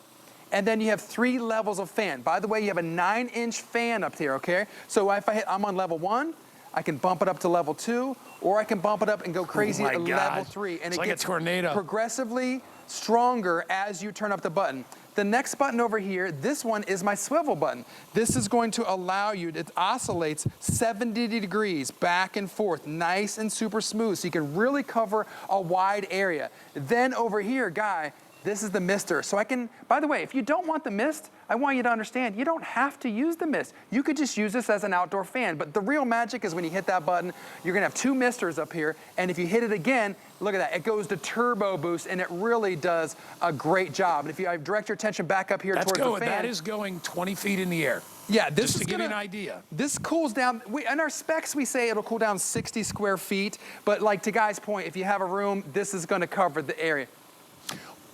and then you have 3 levels of fan. By the way, you have a 9-inch fan up here, okay? So if I'm on level 1, I can bump it up to level 2, or I can bump it up and go crazy at level 3. And it's it like gets a tornado. Progressively stronger as you turn up the button. The next button over here, this one is my swivel button. This is going to allow you, it oscillates 70 degrees back and forth, nice and super smooth, so you can really cover a wide area. Then over here, Guy, this is the mister. So I can, by the way, if you don't want the mist, I want you to understand, you don't have to use the mist. You could just use this as an outdoor fan. But the real magic is when you hit that button, you're gonna have 2 misters up here. And if you hit it again, look at that, it goes to turbo boost, and it really does a great job. And if you direct your attention back up here towards the fan. That is going 20 feet in the air. Yeah, this just to give you an idea. This cools down, in our specs we say it'll cool down 60 square feet, but like to Guy's point, if you have a room, this is gonna cover the area.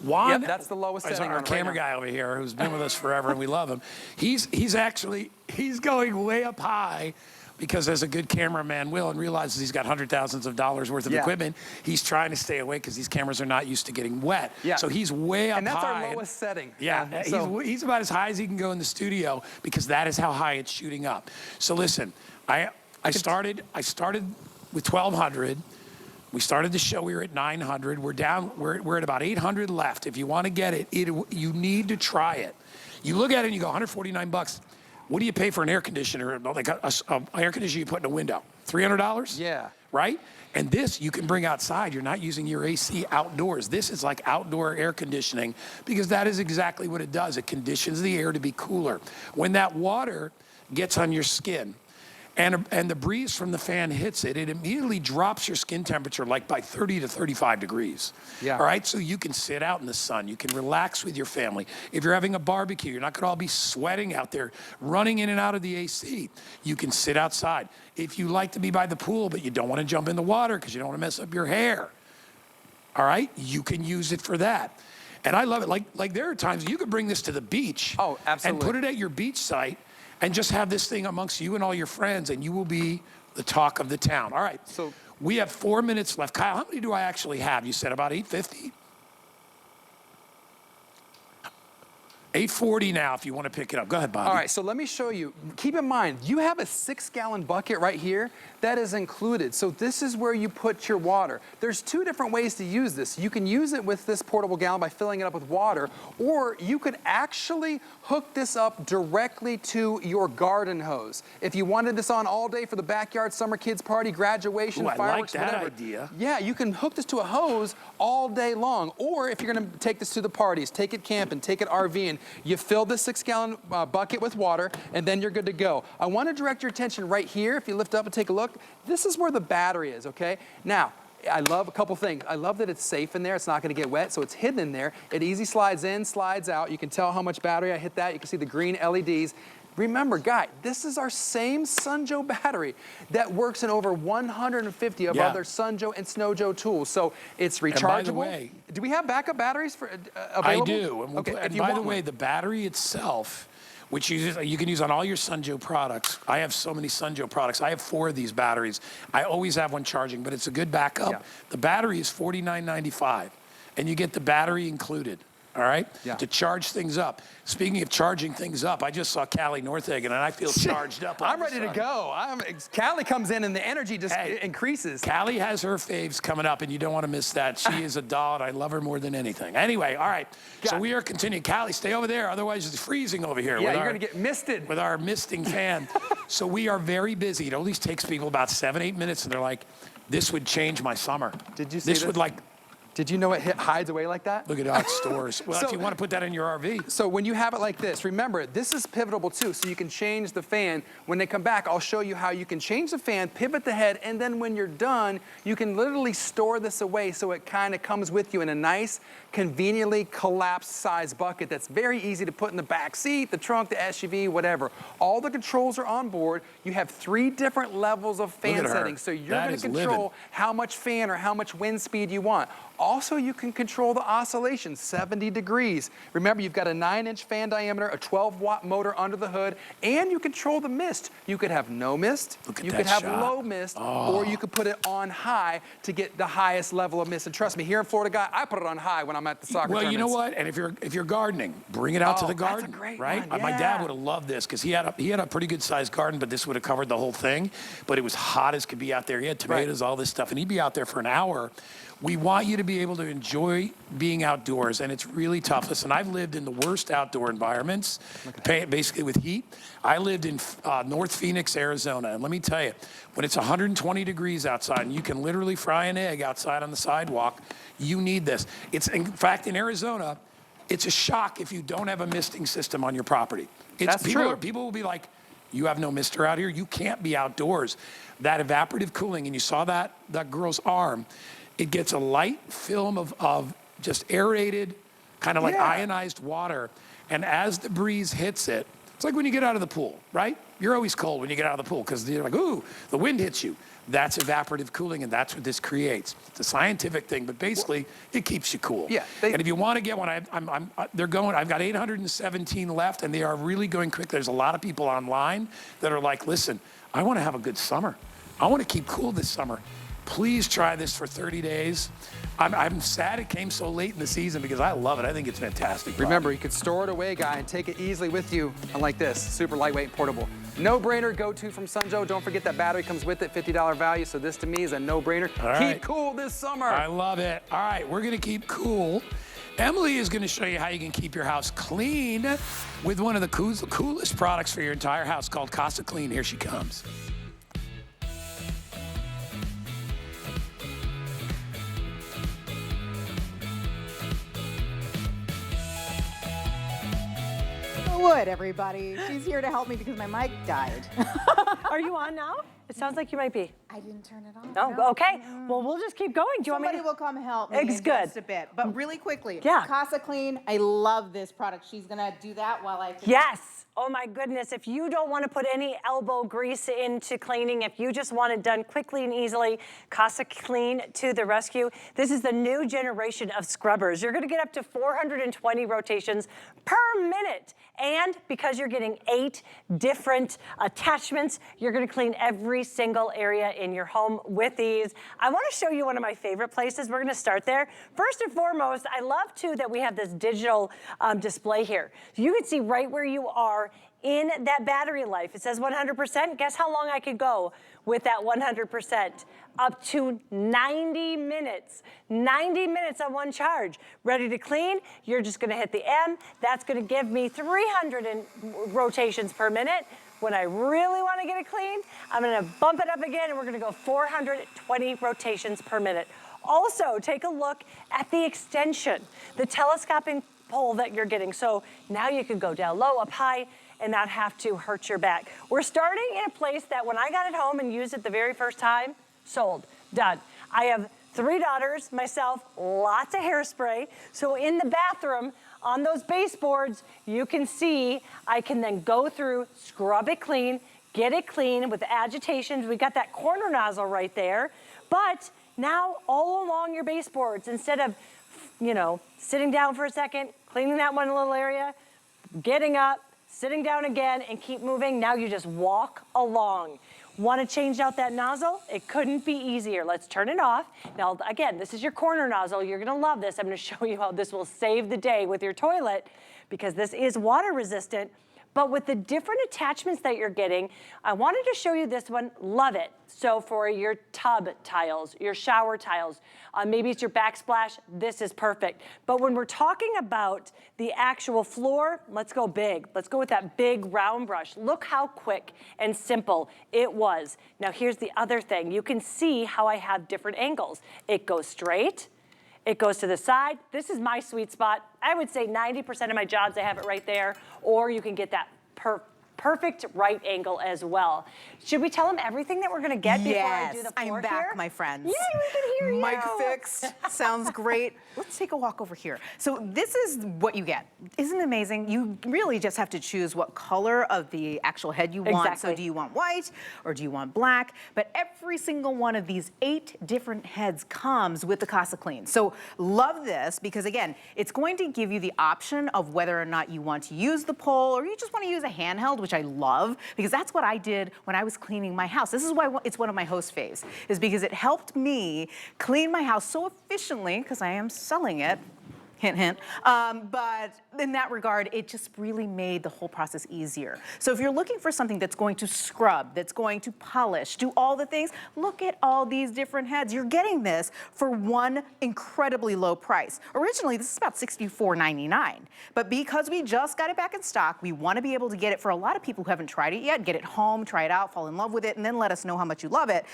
Juan, yep, that's the lowest setting. Our camera guy over here, who's been with us forever, and we love him. He's going way up high, because as a good cameraman will, and realizes he's got hundreds of thousands of dollars worth of equipment, he's trying to stay away because these cameras are not used to getting wet. Yeah. So he's way up high. And that's our lowest setting. Yeah, he's about as high as he can go in the studio, because that is how high it's shooting up. So listen, I started with 1,200. We started the show, we were at 900. We're at about 800 left. If you want to get it, you need to try it. You look at it and you go, $149. What do you pay for an air conditioner? Like an air conditioner you put in a window? $300? Yeah. Right? And this you can bring outside. You're not using your AC outdoors. This is like outdoor air conditioning, because that is exactly what it does. It conditions the air to be cooler. When that water gets on your skin, and the breeze from the fan hits it, it immediately drops your skin temperature like by 30 to 35 degrees. Yeah. All right, so you can sit out in the sun, you can relax with your family. If you're having a barbecue, you're not gonna all be sweating out there, running in and out of the AC. You can sit outside. If you like to be by the pool, but you don't wanna jump in the water because you don't wanna mess up your hair, all right, you can use it for that. And I love it, like there are times you could bring this to the beach. Oh, absolutely. And put it at your beach site and just have this thing amongst you and all your friends, and you will be the talk of the town. All right, So we have 4 minutes left. Kyle, how many do I actually have? You said about 850? 840 now if you want to pick it up. Go ahead, Bobby. all right, so let me show you. Keep in mind, you have a 6-gallon bucket right here that is included. So this is where you put your water. There's 2 different ways to use this. You can use it with this portable gallon by filling it up with water, or you could actually hook this up directly to your garden hose. If you wanted this on all day for the backyard summer kids party, graduation, Ooh, I like fireworks, that whatever. idea. Yeah, you can hook this to a hose all day long. Or if you're gonna take this to the parties, take it camping, take it RVing, you fill the 6-gallon bucket with water, and then you're good to go. I wanna direct your attention right here. If you lift up and take a look, this is where the battery is, okay? Now, I love a couple things. I love that it's safe in there. It's not gonna get wet, so it's hidden in there. It easy slides in, slides out. You can tell how much battery I hit that. You can see the green LEDs. Remember, guy, this is our same Sunjoe battery that works in over 150 of other Sunjoe and Snowjoe tools. So it's rechargeable. And by the way, do we have backup batteries for available? I do. And, Okay, and by the way, the battery itself, which you can use on all your Sunjoe products. I have so many Sunjoe products. I have 4 of these batteries. I always have one charging, but it's a good backup. Yeah. The battery is $49.95, and you get the battery included. All right, to charge things up. Speaking of charging things up, I just saw Callie Northagen, and I feel charged up. I'm ready to go. Callie comes in, and the energy just increases. Callie has her faves coming up, and you don't want to miss that. She is a doll, and I love her more than anything. Anyway, all right. So we are continuing. Callie, stay over there. Otherwise, it's freezing over here. Yeah, you're going to get misted. With our misting fan. So we are very busy. It only takes people about 7-8 minutes, and they're like, this would change my summer. Did you see this? Did you know it hides away like that? Look at our stores. Well, if you want to put that in your RV. So when you have it like this, remember, this is pivotable too, so you can change the fan. When they come back, I'll show you how you can change the fan, pivot the head, and then when you're done, you can literally store this away so it kind of comes with you in a nice, conveniently collapsed size bucket that's very easy to put in the back seat, the trunk, the SUV, whatever. All the controls are on board. You have 3 different levels of fan settings, so you're going to control how much fan or how much wind speed you want. Also, you can control the oscillation, 70 degrees. Remember, you've got a 9-inch fan diameter, a 12-watt motor under the hood, and you control the mist. You could have no mist, you could have low mist, or you could put it on high to get the highest level of mist. And trust me, here in Florida, guy, I put it on high when I'm at the soccer tournaments. You know what? And if you're gardening, bring it out to the garden. That's a great right? one, My dad would have loved this because he had a pretty good sized garden, but this would have covered the whole thing. But it was hot as could be out there. He had tomatoes, all this stuff, and he'd be out there for an hour. We want you to be able to enjoy being outdoors, and it's really tough. Listen, I've lived in the worst outdoor environments, basically with heat. I lived in North Phoenix, Arizona, and let me tell you, when it's 120 degrees outside and you can literally fry an egg outside on the sidewalk, you need this. In fact, in Arizona, it's a shock if you don't have a misting system on your property. That's true. People will be like, you have no mister out here? You can't be outdoors. That evaporative cooling, and you saw that girl's arm, it gets a light film of just aerated, kind of like ionized water. And as the breeze hits it, it's like when you get out of the pool, right? You're always cold when you get out of the pool because you're like, ooh, the wind hits you. That's evaporative cooling, and that's what this creates. It's a scientific thing, but basically, it keeps you cool. Yeah. And if you want to get one, I've got 817 left, and they are really going quick. There's a lot of people online that are like, listen, I want to have a good summer. I want to keep cool this summer. Please try this for 30 days. I'm sad it came so late in the season because I love it. I think it's fantastic. Remember, you could store it away, guy, and take it easily with you, unlike this, super lightweight and portable. No-brainer go-to from Sunjoe. Don't forget that battery comes with it, $50 value, so this to me is a no-brainer. Keep cool this summer. I love it. All right, we're gonna keep cool. Emily is gonna show you how you can keep your house clean with one of the coolest products for your entire house called Casa Clean. Here she comes. Rebecca Wood, everybody. She's here to help me because my mic died. Are you on now? It sounds like you might be. I didn't turn it on. Oh, no. okay. Well, we'll just keep going. Do you Somebody want me will come help me It's in good. just a bit. But really quickly, Yeah. Casa Clean, I love this product. She's gonna do that while I Yes. Oh my goodness. If you don't want to put any elbow grease into cleaning, if you just want it done quickly and easily, Casa Clean to the rescue. This is the new generation of scrubbers. You're going to get up to 420 rotations per minute. And because you're getting 8 different attachments, you're going to clean every single area in your home with these. I want to show you one of my favorite places. We're going to start there. First and foremost, I love too that we have this digital display here. So you can see right where you are in that battery life. It says 100%. Guess how long I could go with that 100%? Up to 90 minutes. 90 minutes on one charge. Ready to clean? You're just gonna hit the M. That's gonna give me 300 rotations per minute. When I really wanna get it clean, I'm gonna bump it up again and we're gonna go 420 rotations per minute. Also, take a look at the extension, the telescoping pole that you're getting. So now you can go down low, up high, and not have to hurt your back. We're starting in a place that when I got it home and used it the very first time, sold, done. I have 3 daughters, myself, lots of hairspray. So in the bathroom, on those baseboards, you can see I can then go through, scrub it clean, get it clean with the agitations. We got that corner nozzle right there. But now all along your baseboards, instead of, you know, sitting down for a second, cleaning that one little area, getting up, sitting down again and keep moving. Now you just walk along. Want to change out that nozzle? It couldn't be easier. Let's turn it off. Now, again, this is your corner nozzle. You're going to love this. I'm going to show you how this will save the day with your toilet because this is water resistant. But with the different attachments that you're getting, I wanted to show you this one. Love it. So for your tub tiles, your shower tiles, maybe it's your backsplash, this is perfect. But when we're talking about the actual floor, let's go big. Let's go with that big round brush. Look how quick and simple it was. Now here's the other thing. You can see how I have different angles. It goes straight. It goes to the side. This is my sweet spot. I would say 90% of my jobs, I have it right there, or you can get that perfect right angle as well. Should we tell them everything that we're gonna get before I do the floor I'm back, here? my friends. Yeah, we can hear you. Mic fixed, sounds great. Let's take a walk over here. So this is what you get. Isn't it amazing? You really just have to choose what color of the actual head you want. Exactly. So do you want white or do you want black? But every single one of these 8 different heads comes with the Casa Clean. So love this because again, it's going to give you the option of whether or not you want to use the pole or you just want to use a handheld, which I love because that's what I did when I was cleaning my house. This is why it's one of my host faves, is because it helped me clean my house so efficiently because I am selling it. Hint, hint. But in that regard, it just really made the whole process easier. So if you're looking for something that's going to scrub, that's going to polish, do all the things, look at all these different heads. You're getting this for one incredibly low price. Originally, this is about $64.99. But because we just got it back in stock, we want to be able to get it for a lot of people who haven't tried it yet, get it home, try it out, fall in love with it, and then let us know how much you love it.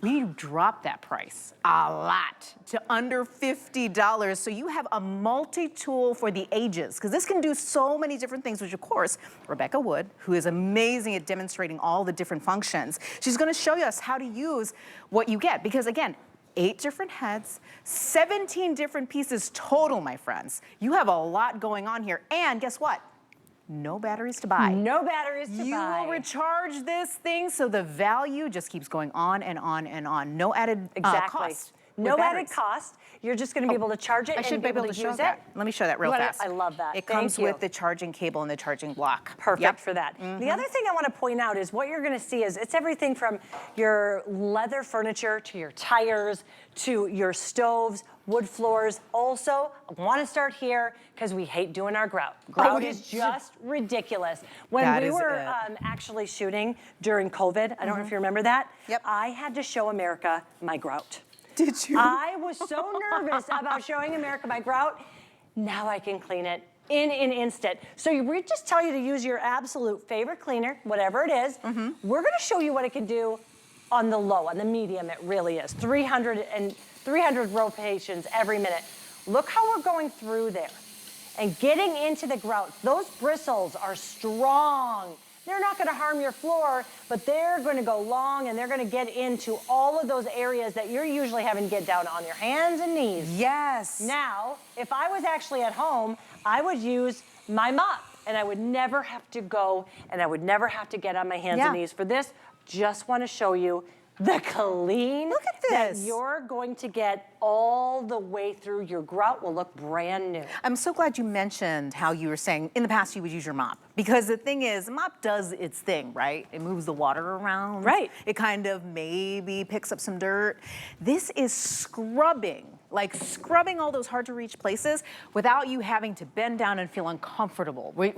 We dropped that price a lot to under $50. So you have a multi-tool for the ages, because this can do so many different things, which of course, Rebecca Wood, who is amazing at demonstrating all the different functions, she's gonna show us how to use what you get. Because again, 8 different heads, 17 different pieces total, my friends. You have a lot going on here. And guess what? No batteries to buy. No batteries to buy. You will recharge this thing, so the value just keeps going on and on and on. No added cost. No added cost. You're just going to be able to charge it and be able to show use that. it. Let me show that real fast. I love that. It Thank comes you. with the charging cable and the charging block. Perfect for that. The other thing I want to point out is what you're going to see is it's everything from your leather furniture to your tires to your stoves, wood floors. Also, I want to start here because we hate doing our grout. Grout is just ridiculous. When we were actually shooting during COVID, I don't know if you remember that, I had to show America my grout. Did you? I was so nervous about showing America my grout. Now I can clean it in an instant. So we just tell you to use your absolute favorite cleaner, whatever it is. We're gonna show you what it can do on the low, on the medium it really is. 300 rotations every minute. Look how we're going through there. and getting into the grouts. Those bristles are strong. They're not gonna harm your floor, but they're gonna go long and they're gonna get into all of those areas that you're usually having to get down on your hands and knees. Yes. Now, if I was actually at home, I would use my mop and I would never have to go and I would never have to get on my hands and knees for this. Just wanna show you the clean Look at that this. you're going to get all the way through. Your grout will look brand new. I'm so glad you mentioned how you were saying in the past you would use your mop, because the thing is, the mop does its thing, right? It moves the water around. Right. It kind of maybe picks up some dirt. This is scrubbing, like scrubbing all those hard to reach places without you having to bend down and feel uncomfortable. Right?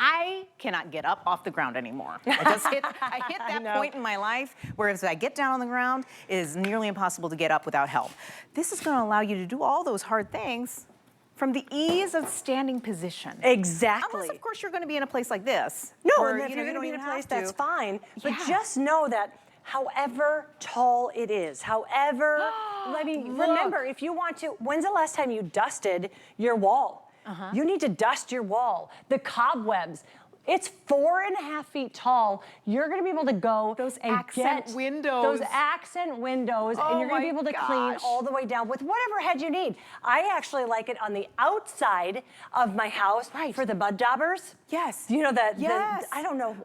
I cannot get up off the ground anymore. I hit that point in my life where if I get down on the ground, it is nearly impossible to get up without help. This is gonna allow you to do all those hard things from the ease of standing position. Exactly. Unless, of course, you're gonna be in a place like this. No, where, and if you know, you're you gonna don't be in a even place, have to. that's fine. But Yeah. just know that however tall it is, however, I mean, remember, if you want to, when's the last time you dusted your wall? You need to dust your wall. The cobwebs. It's 4.5 feet tall. You're gonna be able to go Those and accent get windows. those accent windows, and Oh you're gonna my be able to clean gosh. all the way down with whatever head you need. I actually like it on the outside of my house for the mud daubers. Yes. You know that? Yes. I don't know.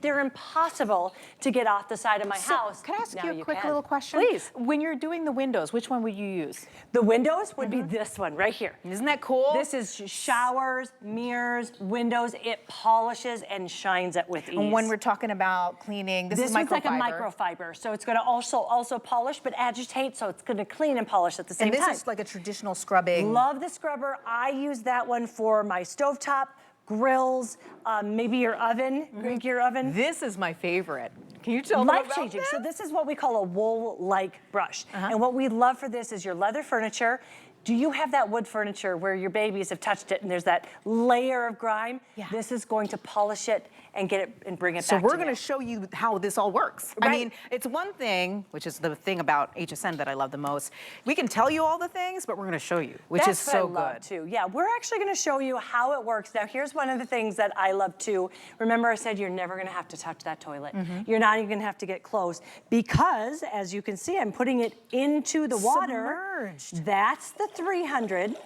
They're impossible to get off the side of my house. Can I ask Now you a quick can. little question? Please. When you're doing the windows, which one would you use? The windows would be this one right here. Isn't that cool? This is showers, mirrors, windows. It polishes and shines it with ease. And when we're talking about cleaning, this is one's like a microfiber. microfiber, so it's going to also polish, but agitate, so it's going to clean and polish at the same And this time. is like a traditional scrubbing. Love the scrubber. I use that one for my stovetop, grills, maybe your oven, your oven. This is my favorite. Can you tell me about Life-changing. this? So this is what we call a wool-like brush. And what we love for this is your leather furniture. Do you have that wood furniture where your babies have touched it and there's that layer of grime? Yeah. This is going to polish it and get it and bring it So back we're to going to you. show you how this all works. I Right. mean, it's one thing, which is the thing about HSN that I love the most. We can tell you all the things, but we're going to show you, which That's is what so I love good. too. Yeah, we're actually going to show you how it works. Now, here's one of the things that I love too. Remember, I said you're never going to have to touch that toilet. You're not even going to have to get close because, as you can see, I'm putting it into the water. Submerged. That's the 300.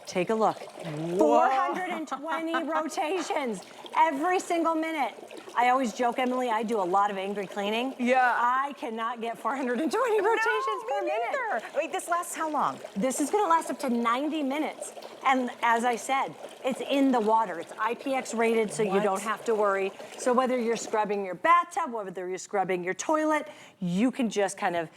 Take a look. 420 rotations every single minute. I always joke, Emily, I do a lot of angry cleaning. Yeah. I cannot get 420 rotations per minute. Neither. Wait, this lasts how long? This is gonna last up to 90 minutes. And as I said, it's in the water. It's IPX rated, so you don't have to worry. So whether you're scrubbing your bathtub, whether you're scrubbing your toilet, you can just kind of,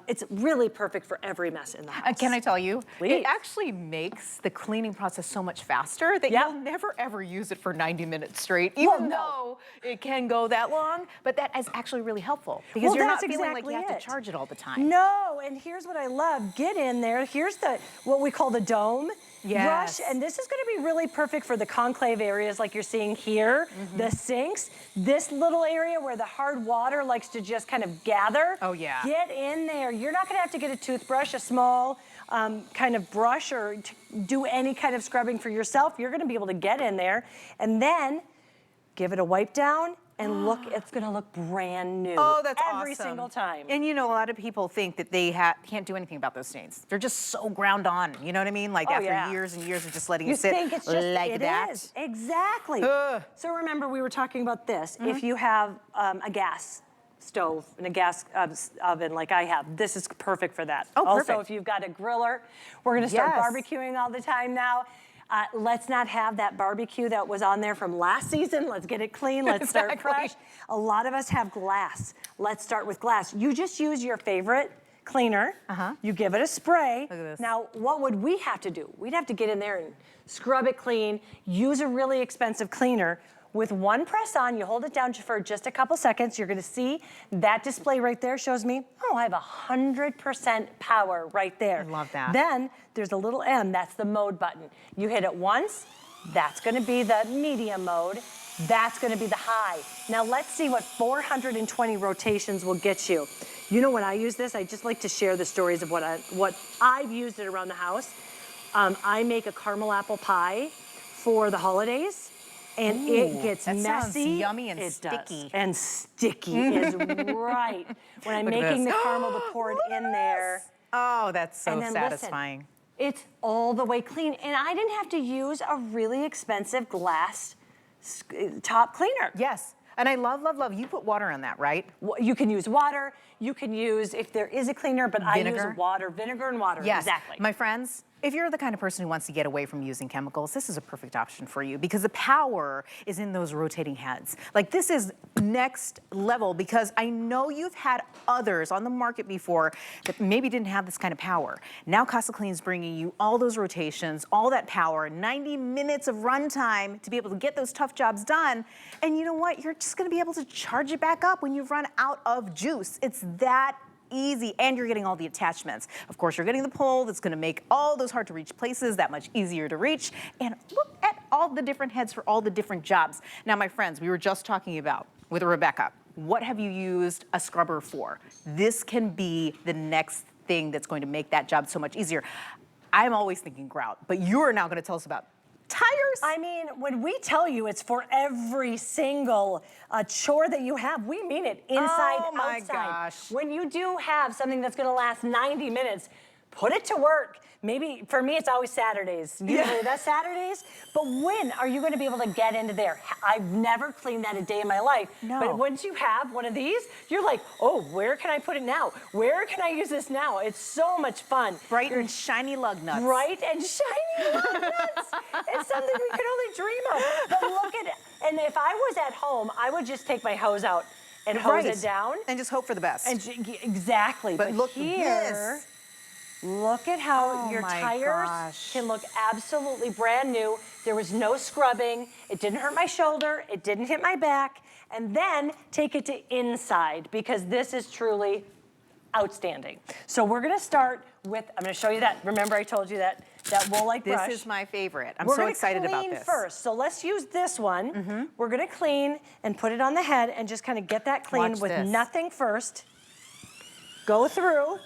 it's really perfect for every mess in the house. Can I tell you? Please. It actually makes the cleaning process so much faster that Yeah. you'll never ever use it for 90 minutes straight, even though it can go that long. But that is actually really helpful because Well, you're not that's feeling like you exactly have to it. charge it all the time. No, and here's what I love. Get in there. Here's what we call the dome brush. Yes. And this is gonna be really perfect for the conclave areas like you're seeing here, the sinks, this little area where the hard water likes to just kind of gather. Oh, yeah. Get in there. You're not gonna have to get a toothbrush, a small kind of brush, or do any kind of scrubbing for yourself. You're gonna be able to get in there and then give it a wipe down and look, it's gonna look brand new. Oh, that's every awesome. single time. And you know, a lot of people think that they can't do anything about those stains. They're just so ground on. You know what I mean? Like after years and years of just letting You it sit think it's just like it that. is. Exactly. Ugh. So remember, we were talking about this. If you have a gas stove and a gas oven like I have, this is perfect for that. Oh, also, perfect. if you've got a griller, we're gonna start Yes. barbecuing all the time now. Let's not have that barbecue that was on there from last season. Let's get it clean. Let's start Exactly. fresh. A lot of us have glass. Let's start with glass. You just use your favorite cleaner. You give it a spray. Look at this. Now, what would we have to do? We'd have to get in there and scrub it clean, use a really expensive cleaner. With one press on, you hold it down for just a couple seconds. You're gonna see that display right there shows me, oh, I have 100% power right there. I love that. Then there's a little M, that's the mode button. You hit it once, that's gonna be the medium mode. That's gonna be the high. Now let's see what 420 rotations will get you. You know when I use this, I just like to share the stories of what I've used it around the house. I make a caramel apple pie for the holidays, and it gets that sounds messy. yummy and It sticky. does. And sticky is right. When I'm Look at making this. the caramel to pour it in there. Oh, that's so And then satisfying. Listen, it's all the way clean. And I didn't have to use a really expensive glass top cleaner. Yes. And I love, love, love. You put water on that, right? You can use water. You can use, if there is a cleaner, but Vinegar? I use water, vinegar and water. Yes. Exactly. My friends, if you're the kind of person who wants to get away from using chemicals, this is a perfect option for you because the power is in those rotating heads. Like this is next level because I know you've had others on the market before that maybe didn't have this kind of power. Now Casa Clean is bringing you all those rotations, all that power, 90 minutes of runtime to be able to get those tough jobs done. And you know what? You're just gonna be able to charge it back up when you've run out of juice. It's that easy, and you're getting all the attachments. Of course, you're getting the pole that's gonna make all those hard to reach places that much easier to reach. And look at all the different heads for all the different jobs. Now, my friends, we were just talking about with Rebecca, what have you used a scrubber for? This can be the next thing that's going to make that job so much easier. I'm always thinking grout, but you're now gonna tell us about tires. I mean, when we tell you it's for every single chore that you have, we mean it inside, Oh my outside. gosh. When you do have something that's gonna last 90 minutes, put it to work. Maybe, for me, it's always Saturdays. Usually that's Saturdays. But when are you gonna be able to get into there? I've never cleaned that a day in my life. No. But once you have one of these, you're like, oh, where can I put it now? Where can I use this now? It's so much fun. Bright and shiny lug nuts. Bright and shiny lug nuts. It's something we could only dream of. But look at it. And if I was at home, I would just take my hose out and hose it down. And just hope for the best. And exactly. But look here, this. look at how Oh your my tires gosh. can look absolutely brand new. There was no scrubbing. It didn't hurt my shoulder. It didn't hit my back. And then take it to inside because this is truly outstanding. So we're gonna start with, I'm gonna show you that. Remember I told you that wool-like brush. This is my favorite. I'm We're so gonna excited about clean this. first. So let's use this one. We're gonna clean and put it on the head and just kind of get that clean Watch with this. nothing first. Go through.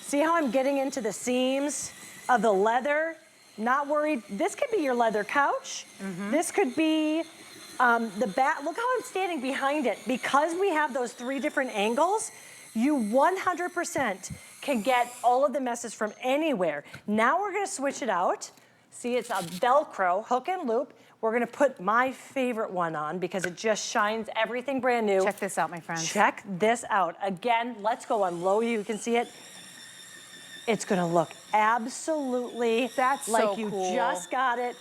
See how I'm getting into the seams of the leather? Not worried. This could be your leather couch. This could be the back. Look how I'm standing behind it. Because we have those 3 different angles, you 100% can get all of the messes from anywhere. Now we're gonna switch it out. See, it's a Velcro, hook and loop. We're gonna put my favorite one on because it just shines everything brand new. Check this out, my friends. Check this out. Again, let's go on low, you can see it. It's gonna look absolutely That's like so you cool. just got it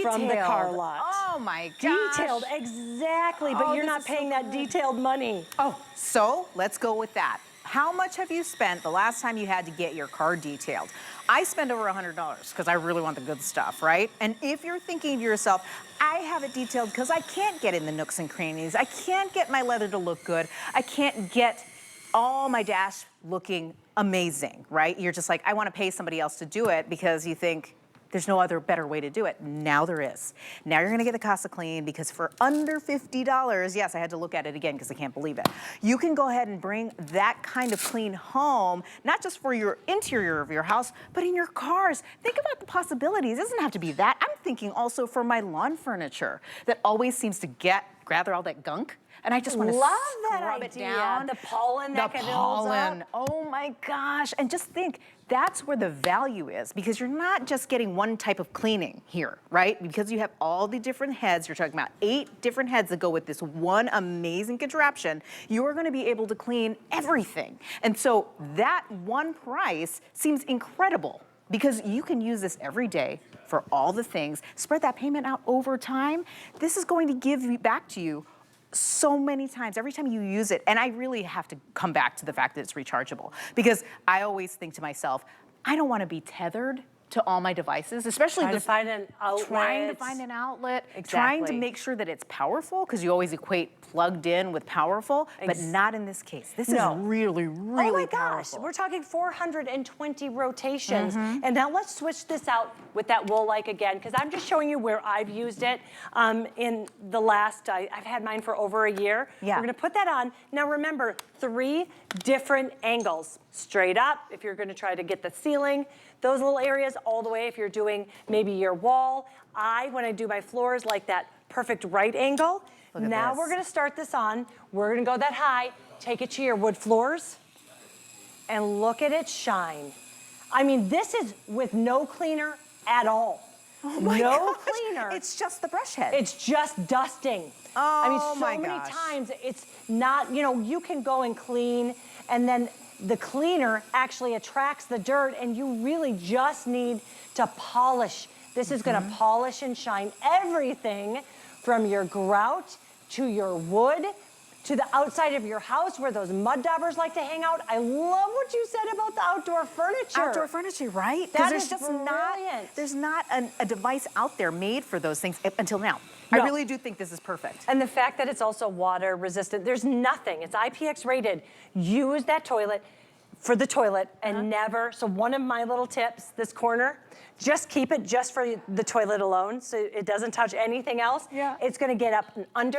from the car Detailed. lot. Oh my gosh. Detailed, exactly, but Oh, you're this not is so paying that good. detailed money. Oh, so let's go with that. How much have you spent the last time you had to get your car detailed? I spend over $100 because I really want the good stuff, right? And if you're thinking to yourself, I have it detailed because I can't get in the nooks and crannies. I can't get my leather to look good. I can't get all my dash looking amazing, right? You're just like, I want to pay somebody else to do it because you think, there's no other better way to do it. Now there is. Now you're gonna get the Casa Clean because for under $50, yes, I had to look at it again because I can't believe it. You can go ahead and bring that kind of clean home, not just for your interior of your house, but in your cars. Think about the possibilities. It doesn't have to be that. I'm thinking also for my lawn furniture that always seems to gather all that gunk. And I just want to Love that scrub it idea. down. The pollen that can build up. Oh my gosh. And just think, that's where the value is because you're not just getting one type of cleaning here, right? Because you have all the different heads. You're talking about 8 different heads that go with this one amazing contraption. You're going to be able to clean everything. And so that one price seems incredible because you can use this every day for all the things. Spread that payment out over time. This is going to give back to you so many times, every time you use it. And I really have to come back to the fact that it's rechargeable because I always think to myself, I don't want to be tethered to all my devices, especially Trying to find an outlet. trying to find an outlet, trying to Exactly. make sure that it's powerful because you always equate plugged in with powerful, but not in this case. This No. is really, really Oh my powerful. gosh, we're talking 420 rotations. And now let's switch this out with that wool-like again, because I'm just showing you where I've used it in the last, I've had mine for over a year. Yeah. We're gonna put that on. Now remember, 3 different angles. Straight up, if you're gonna try to get the ceiling, those little areas all the way if you're doing maybe your wall. When I do my floors, like that perfect right angle. Now we're gonna start this on. We're gonna go that high, take it to your wood floors, and look at it shine. I mean, this is with no cleaner at all. Oh my no gosh. cleaner. It's just the brush head. It's just dusting. Oh I mean, so my many gosh. times it's not, you know, you can go and clean and then the cleaner actually attracts the dirt and you really just need to polish. This is gonna polish and shine everything from your grout to your wood to the outside of your house where those mud daubers like to hang out. I love what you said about the outdoor furniture. Outdoor furniture, right? That There's is just brilliant. there's not a device out there made for those things until now. No. I really do think this is perfect. And the fact that it's also water resistant, there's nothing, it's IPX rated. Use that toilet for the toilet and never, so one of my little tips, this corner, just keep it just for the toilet alone so it doesn't touch anything else. Yeah. It's gonna get up and under